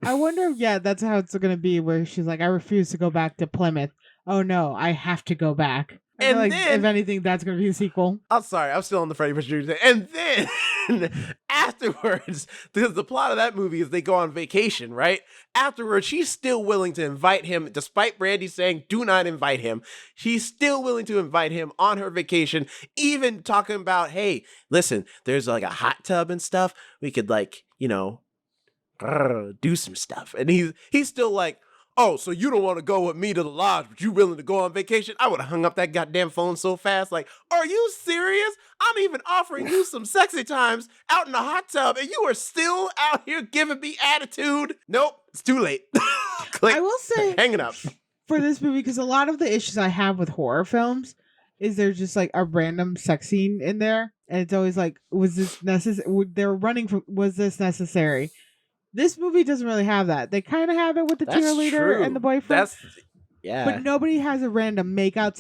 I wonder if, that's how it's going to be, where she's like, I refuse to go back to Plymouth. Oh no, I have to go back. I feel like, then, if anything, that's going to be a sequel. I'm sorry, I'm still on the Freddie Prinze Jr. thing. And then afterwards, because the plot of that movie is they go on vacation, right? Afterwards, she's still willing to invite him, despite Brandy saying, do not invite him. She's still willing to invite him on her vacation, even talking about, hey, listen, there's like a hot tub and stuff. We could like, do some stuff. And he's still like, oh, so you don't want to go with me to the lodge, but you willing to go on vacation? I would have hung up that goddamn phone so fast. Like, are you serious? I'm even offering you some sexy times out in the hot tub, and you are still out here giving me attitude. Nope, it's too late. Click, I will say, hanging up. For this movie, because a lot of the issues I have with horror films is there's just like a random sex scene in there, and it's always like, was this necessary? They're running from, was this necessary? This movie doesn't really have that. They kind of have it with the cheerleader and the boyfriend. But nobody has a random makeout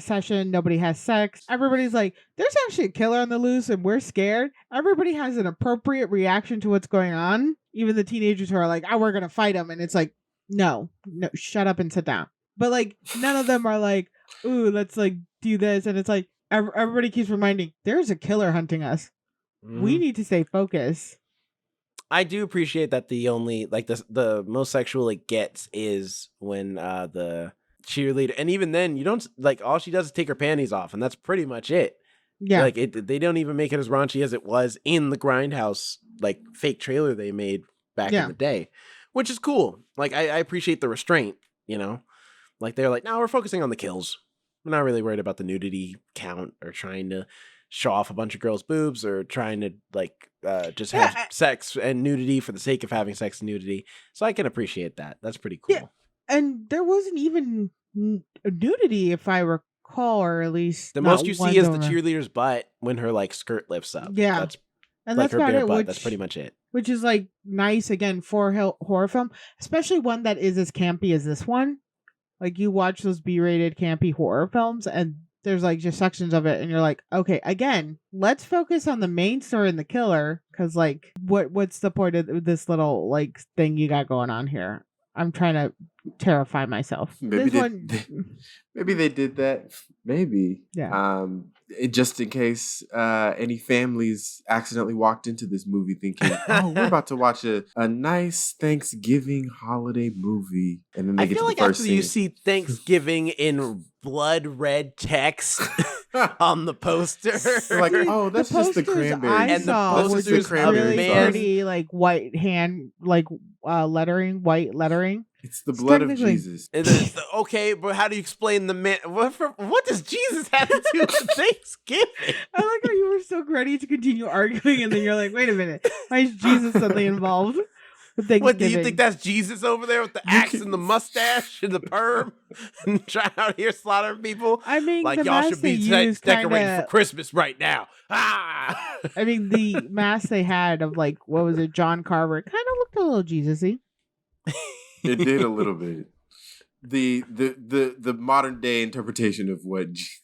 session. Nobody has sex. Everybody's like, there's actually a killer on the loose and we're scared. Everybody has an appropriate reaction to what's going on. Even the teenagers who are like, we're going to fight him. And it's like, no, shut up and sit down. But like, none of them are like, ooh, let's like do this. And it's like, everybody keeps reminding, there's a killer hunting us. We need to stay focused. I do appreciate that the only, like, the most sexual it gets is when the cheerleader, and even then, you don't, like, all she does is take her panties off, and that's pretty much it. Yeah. Like, they don't even make it as raunchy as it was in the Grindhouse, like, fake trailer they made back in the day, which is cool. Like, I appreciate the restraint, Like, they're like, no, we're focusing on the kills. We're not really worried about the nudity count or trying to show off a bunch of girls' boobs or trying to like just have sex and nudity for the sake of having sex and nudity. So I can appreciate that. That's pretty cool. Yeah. And there wasn't even nudity, if I recall, or at least the most you see is the cheerleader's butt when her like skirt lifts up. Yeah, that's and like that's her bare it, butt. That's pretty much it. Which is like nice again for a horror film, especially one that is as campy as this one. Like you watch those B-rated campy horror films and there's like just sections of it and you're like, okay, again, let's focus on the main story and the killer, because like what's the point of this little like thing you got going on here? I'm trying to terrify myself. Maybe maybe they did that. Maybe. Yeah. Just in case any families accidentally walked into this movie thinking, "Oh, we're about to watch a nice Thanksgiving holiday movie," and then they I get feel to like the first after you scene. see Thanksgiving in blood red text on the poster, Like, oh, that's just the posters cranberry. I And the saw were posters just of the really man- pretty, like white hand, like lettering, white lettering. It's the blood of technically- Jesus. okay, but how do you explain the man? What does Jesus have to do with Thanksgiving? I like how you were so ready to continue arguing, and then you're like, "Wait a minute, why is Jesus suddenly involved with Thanksgiving?" What do you think? That's Jesus over there with the axe and the mustache and the perm, and trying out here slaughtering people? I mean, Like the y'all mask should be they used decorating kinda- for Christmas right now. Ah! I mean, the mask they had of like what was it, John Carver, kind of looked a little Jesus-y. It did a little bit. The modern day interpretation of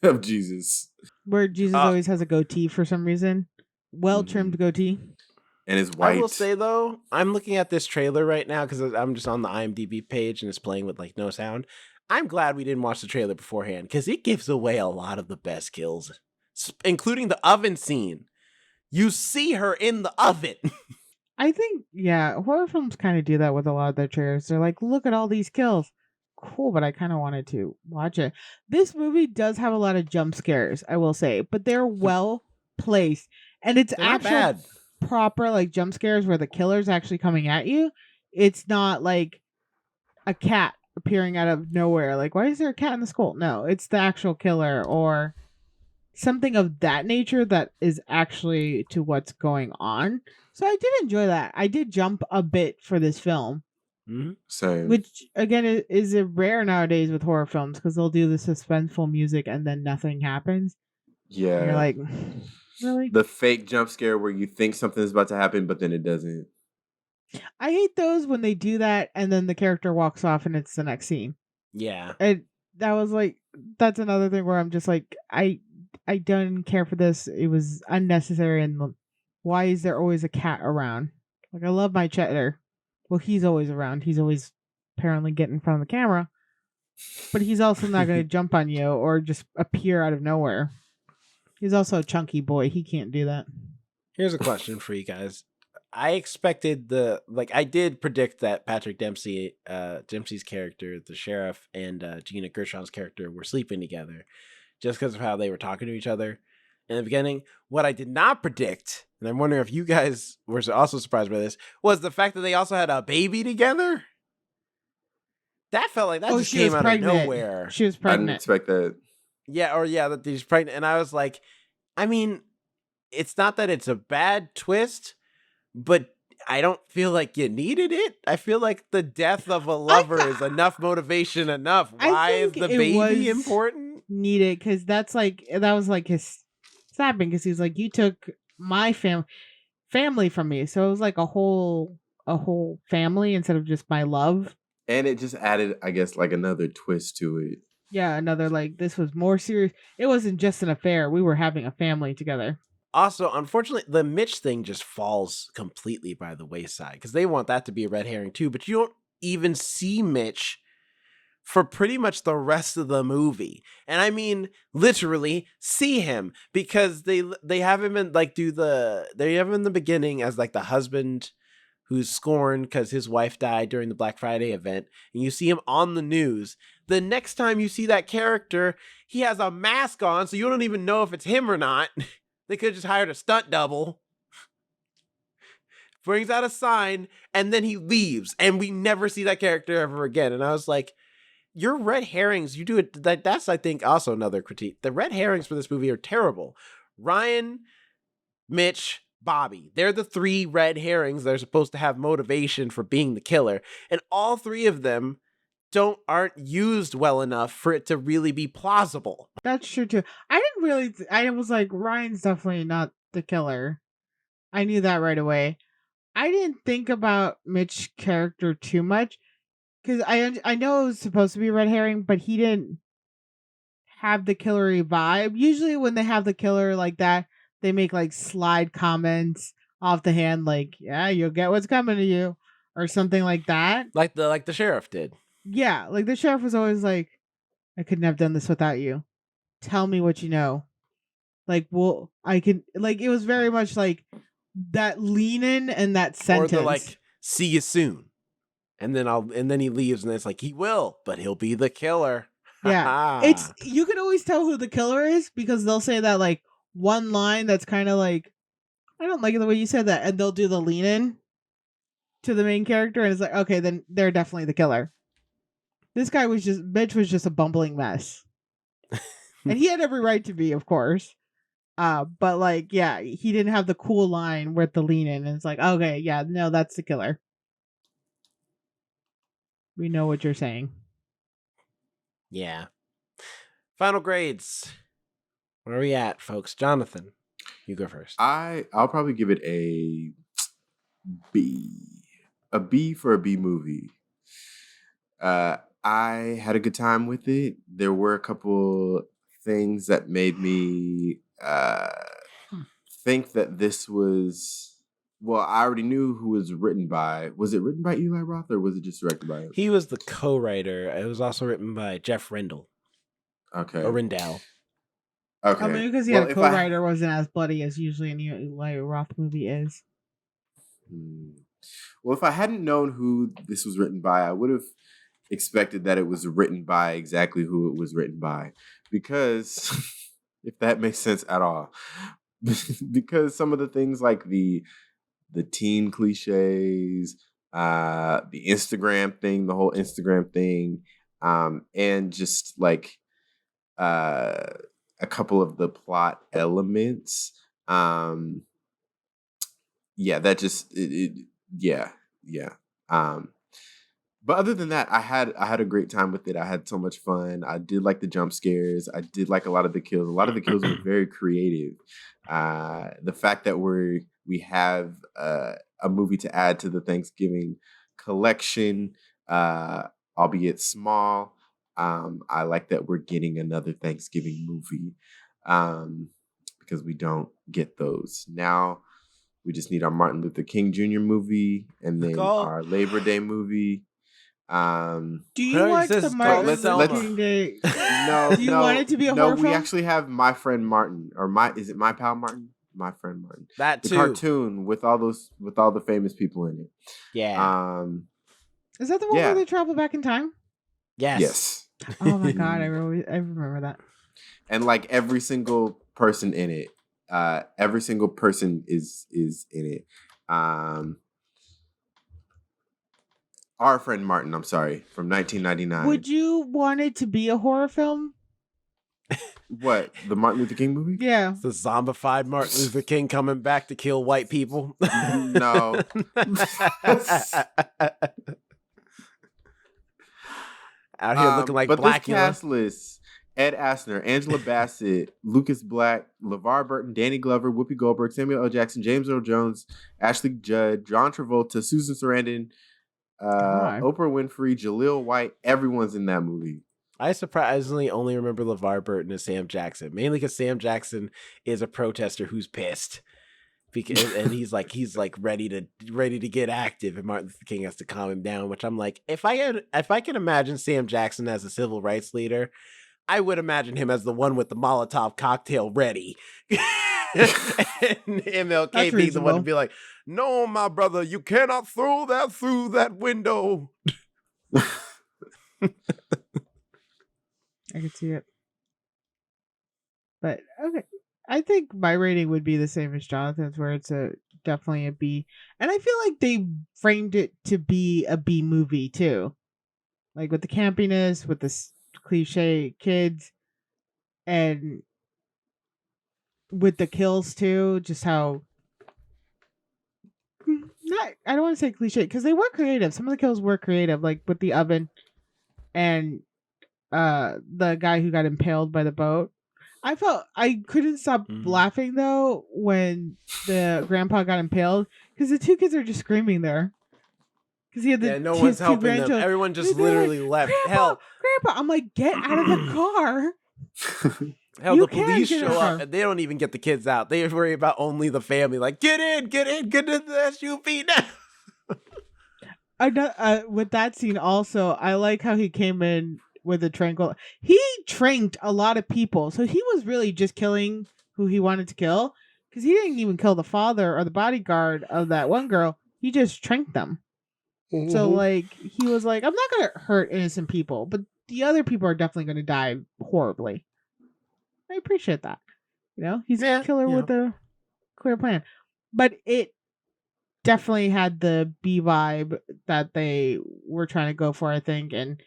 of Jesus Where Jesus always has a goatee for some reason, well trimmed goatee. and his white. I will say though, I'm looking at this trailer right now because I'm just on the IMDb page and it's playing with like no sound. I'm glad we didn't watch the trailer beforehand because it gives away a lot of the best kills, including the oven scene. You see her in the oven. I think, yeah, horror films kind of do that with a lot of their trailers. They're like, look at all these kills. Cool, but I kind of wanted to watch it. This movie does have a lot of jump scares, I will say, but they're well placed. And it's They're not actual bad. proper like jump scares where the killer's actually coming at you. It's not like a cat appearing out of nowhere. Like, why is there a cat in the skull? No, it's the actual killer or something of that nature that is actually to what's going on. So I did enjoy that. I did jump a bit for this film, Same. which again is a rare nowadays with horror films because they'll do the suspenseful music and then nothing happens. Yeah. And you're like, really? The fake jump scare where you think something's about to happen, but then it doesn't. I hate those when they do that and then the character walks off and it's the next scene. Yeah. And that was like, that's another thing where I'm just like, I don't care for this. It was unnecessary. And why is there always a cat around? Like, I love my Cheddar. Well, he's always around. He's always apparently getting in front of the camera. But he's also not going to jump on you or just appear out of nowhere. He's also a chunky boy. He can't do that. Here's a question for you guys. I expected I did predict that Patrick Dempsey's character, the sheriff, and Gina Gershon's character were sleeping together just because of how they were talking to each other in the beginning. What I did not predict, and I'm wondering if you guys were also surprised by this, was the fact that they also had a baby together. That felt like that just she came was out pregnant. of nowhere. She was I didn't pregnant. expect that. Yeah, that she's pregnant. And I was like, I mean, it's not that it's a bad twist, but I don't feel like you needed it. I feel like the death of a lover is enough motivation enough. Why is think the it baby was important? Needed because that was like his snapping because he's like, you took my family from me, so it was like a whole family instead of just my love. And it just added, I guess, like another twist to it. Yeah, another like this was more serious. It wasn't just an affair. We were having a family together. Also, unfortunately, the Mitch thing just falls completely by the wayside because they want that to be a red herring too, but you don't even see Mitch for pretty much the rest of the movie. And I mean, literally see him because they have him in they have him in the beginning as like the husband who's scorned because his wife died during the Black Friday event. And you see him on the news. The next time you see that character, he has a mask on, so you don't even know if it's him or not. They could have just hired a stunt double. Brings out a sign, and then he leaves, and we never see that character ever again. And I was like, your red herrings, you do it. That's, I think, also another critique. The red herrings for this movie are terrible. Ryan, Mitch, Bobby. They're the three red herrings that are supposed to have motivation for being the killer. And all three of them aren't used well enough for it to really be plausible. That's true too. I didn't really. I was like, Ryan's definitely not the killer. I knew that right away. I didn't think about Mitch's character too much because I know it was supposed to be red herring, but he didn't have the killery vibe. Usually, when they have the killer like that, they make like slide comments off the hand, like, "Yeah, you'll get what's coming to you," or something like that. Like the sheriff did. Yeah, like the sheriff was always like, I couldn't have done this without you. Tell me what you know. Like, well, I can, like, it was very much like that lean in and that sentence. Or the like, see you soon. And then he leaves and it's like, he will, but he'll be the killer. Yeah. It's, you can always tell who the killer is because they'll say that like one line that's kind of like, I don't like the way you said that. And they'll do the lean in to the main character. And it's like, okay, then they're definitely the killer. This guy was just, Mitch was just a bumbling mess. And he had every right to be, of course. But like, yeah, he didn't have the cool line with the lean in, and it's like, okay, yeah, no, that's the killer. We know what you're saying. Yeah. Final grades. Where are we at, folks? Jonathan, you go first. I'll probably give it a B. A B for a B movie. I had a good time with it. There were a couple things that made me think that this was, well, I already knew who was written by. Was it written by Eli Roth or was it just directed by him? He was the co-writer. It was also written by Jeff Rendell. Okay. Or Rendell. Okay. I mean, because he had a co-writer wasn't as bloody as usually an Eli Roth movie is. Well, if I hadn't known who this was written by, I would have expected that it was written by exactly who it was written by. Because, if that makes sense at all. Because some of the things like the teen cliches, the Instagram thing, the whole Instagram thing, and just like a couple of the plot elements, yeah, that just yeah. But other than that, I had a great time with it. I had so much fun. I did like the jump scares. I did like a lot of the kills. A lot of the kills were very creative. The fact that we have a movie to add to the Thanksgiving collection, albeit small. I like that we're getting another Thanksgiving movie because we don't get those now. We just need our Martin Luther King Jr. movie and then our Labor Day movie. Do you watch the Martin Luther King Day? No, Do you want it to be a horror film? We actually have My Friend Martin, or is it My Pal Martin? My Friend Martin. That too. The cartoon with all the famous people in it. Yeah. Is that the one where they travel back in time? Yes. Oh my god, I remember that. And like every single person in it, every single person is in it. Our Friend Martin, I'm sorry, from 1999. Would you want it to be a horror film? What? The Martin Luther King movie? Yeah. It's the zombified Martin Luther King coming back to kill white people. No. Out here looking like but Blackula. This cast list: Ed Asner, Angela Bassett, Lucas Black, LeVar Burton, Danny Glover, Whoopi Goldberg, Samuel L. Jackson, James Earl Jones, Ashley Judd, John Travolta, Susan Sarandon, Oprah Winfrey, Jaleel White. Everyone's in that movie. I surprisingly only remember LeVar Burton as Sam Jackson, mainly because Sam Jackson is a protester who's pissed. And he's like ready to get active, and Martin Luther King has to calm him down. Which I'm like, if I can imagine Sam Jackson as a civil rights leader, I would imagine him as the one with the Molotov cocktail ready, and MLK being the one to be like, "No, my brother, you cannot throw that through that window." I can see it, but okay. I think my rating would be the same as Jonathan's, where it's definitely a B. And I feel like they framed it to be a B movie too, like with the campiness, with the cliche kids, and with the kills too. Just how I don't want to say cliche because they were creative. Some of the kills were creative, like with the oven and the guy who got impaled by the boat. I couldn't stop laughing though when the grandpa got impaled because the two kids are just screaming there because he had the no one's helping them. Everyone just literally left. Grandpa, I'm like, get out of the car. Hell, the police show up and they don't even get the kids out. They worry about only the family. Like, get in the SUV now. With that scene also, I like how he came in with a tranquil. He tranked a lot of people, so he was really just killing who he wanted to kill. Because he didn't even kill the father or the bodyguard of that one girl. He just tranked them. So like he was like, I'm not gonna hurt innocent people, but the other people are definitely gonna die horribly. I appreciate that. He's a killer with a clear plan. But it definitely had the B vibe that they were trying to go for, I think, and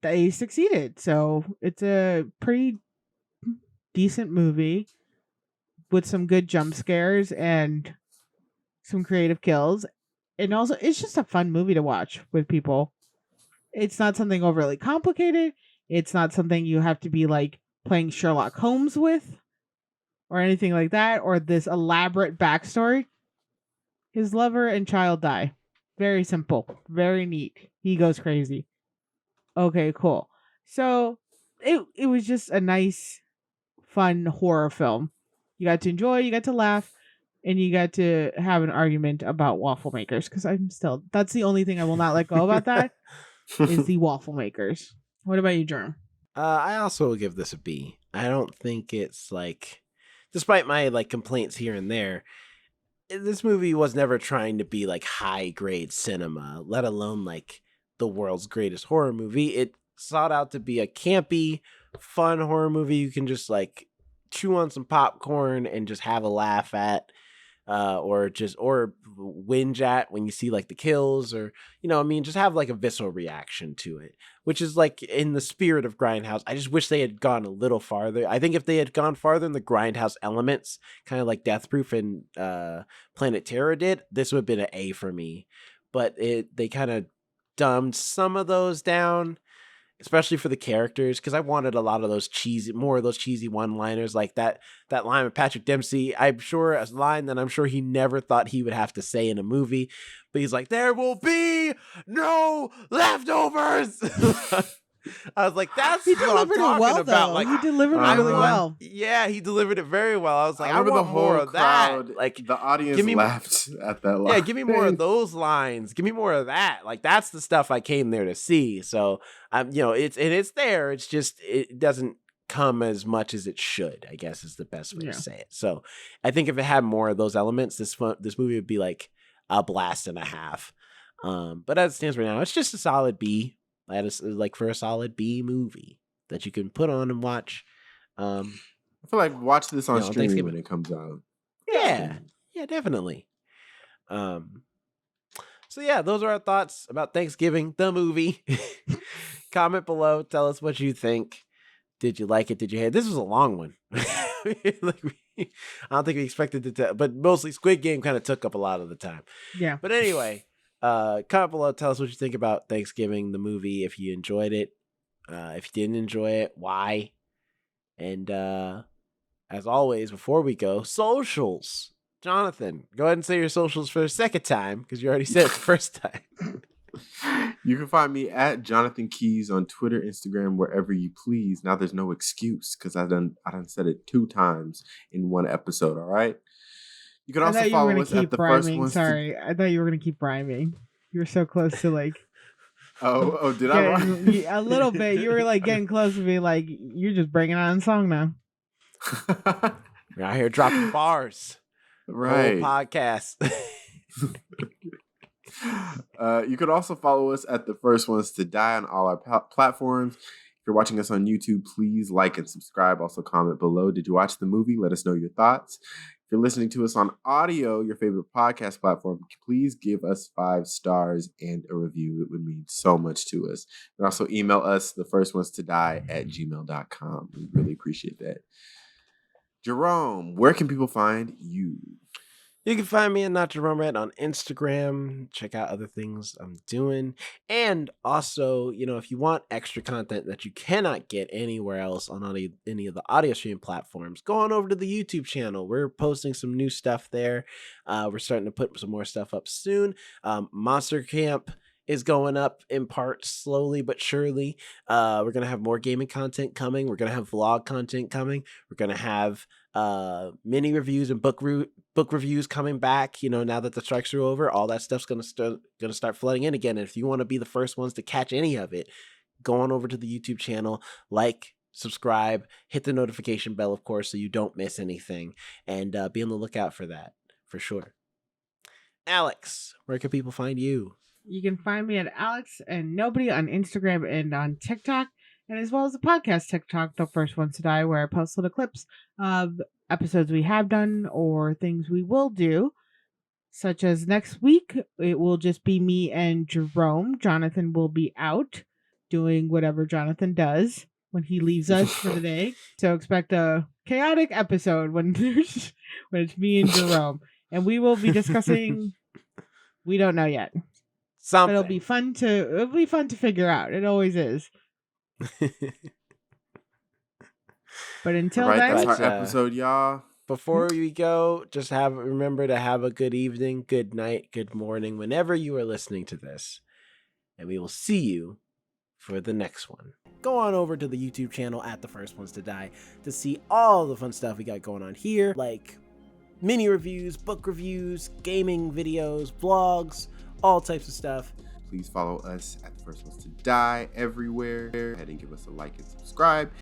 they succeeded. So it's a pretty decent movie with some good jump scares and some creative kills. And also, it's just a fun movie to watch with people. It's not something overly complicated. It's not something you have to be like playing Sherlock Holmes with or anything like that, or this elaborate backstory. His lover and child die. Very simple. Very neat. He goes crazy. Okay, cool. So it was just a nice, fun horror film. You got to enjoy, you got to laugh, and you got to have an argument about waffle makers. Because that's the only thing I will not let go about that is the waffle makers. What about you, Jerome? I also will give this a B. I don't think it's like, despite my like complaints here and there, this movie was never trying to be like high grade cinema, let alone like the world's greatest horror movie. It sought out to be a campy, fun horror movie you can just like chew on some popcorn and just have a laugh at. Or whinge at when you see like the kills, or just have like a visceral reaction to it, which is like in the spirit of Grindhouse. I just wish they had gone a little farther. I think if they had gone farther in the Grindhouse elements, kind of like Death Proof and Planet Terror did, this would have been an A for me. But they kind of dumbed some of those down, especially for the characters, because I wanted a lot of those more of those cheesy one-liners, like that line with Patrick Dempsey. I'm sure a line that I'm sure he never thought he would have to say in a movie, but he's like, "There will be no leftovers." I was like, "That's He what I'm delivered it talking well, about." though. Like, He delivered it really well. Yeah, he delivered it very well. I was like, I remember want the more whole of crowd, that. Like, the audience laughed at that line. yeah, give me more of those lines. Give me more of that. Like, that's the stuff I came there to see. So, it's there. It's just it doesn't come as much as it should, I guess, is the best way to say it. So, I think if it had more of those elements, this movie would be like a blast and a half. But as it stands right now, it's just a solid B. Like for a solid B movie that you can put on and watch. I feel like watch this on streaming when it comes out. Yeah, definitely. So yeah, those are our thoughts about Thanksgiving, the movie. Comment below, tell us what you think. Did you like it? Did you hate it? This was a long one. I don't think we expected it to, but mostly Squid Game kind of took up a lot of the time. Yeah. But anyway, comment below, tell us what you think about Thanksgiving, the movie, if you enjoyed it. If you didn't enjoy it, why? And as always, before we go, socials. Jonathan, go ahead and say your socials for the second time, because you already said it the first time. You can find me at Jonathan Keys on Twitter, Instagram, wherever you please. Now there's no excuse, because I done said it 2 times in one episode, all right? You can also follow us at the first one. Sorry, I thought you were going to keep rhyming. You were so close to like... Oh, did I rhyme? A little bit. You were like getting close to be like, you're just bringing on a song now. We're out here dropping bars. Right. Whole podcast. You could also follow us at the First Ones to Die on all our platforms. If you're watching us on YouTube, please like and subscribe. Also comment below. Did you watch the movie? Let us know your thoughts. If you're listening to us on audio, your favorite podcast platform, please give us 5 stars and a review. It would mean so much to us. And also email us, thefirstones2die@gmail.com. We really appreciate that. Jerome, where can people find you? You can find me at Not Jerome Red on Instagram. Check out other things I'm doing. And also, if you want extra content that you cannot get anywhere else on any of the audio streaming platforms, go on over to the YouTube channel. We're posting some new stuff there. We're starting to put some more stuff up soon. Monster Camp is going up in parts slowly but surely. We're going to have more gaming content coming. We're going to have vlog content coming. We're going to have mini reviews and book reviews coming back. Now that the strikes are over, all that stuff's gonna start flooding in again. And if you want to be the first ones to catch any of it, go on over to the YouTube channel, subscribe, hit the notification bell, of course, so you don't miss anything, and be on the lookout for that for sure. Alex, where can people find you? You can find me at Alex and Nobody on Instagram and on TikTok, and as well as the podcast TikTok, The First Ones to Die, where I post little clips of episodes we have done or things we will do, such as next week, it will just be me and Jerome. Jonathan will be out doing whatever Jonathan does when he leaves us for the day. So expect a chaotic episode when it's me and Jerome. And we will be discussing, we don't know yet. Something. But it'll be fun to figure out. It always is. But until then, that's our episode, y'all. Before we go, just remember to have a good evening, good night, good morning, whenever you are listening to this. And we will see you for the next one. Go on over to the YouTube channel at The First Ones to Die to see all the fun stuff we got going on here, like mini reviews, book reviews, gaming videos, vlogs, all types of stuff. Please follow us at The First Ones to Die everywhere. Go ahead and give us a like and subscribe.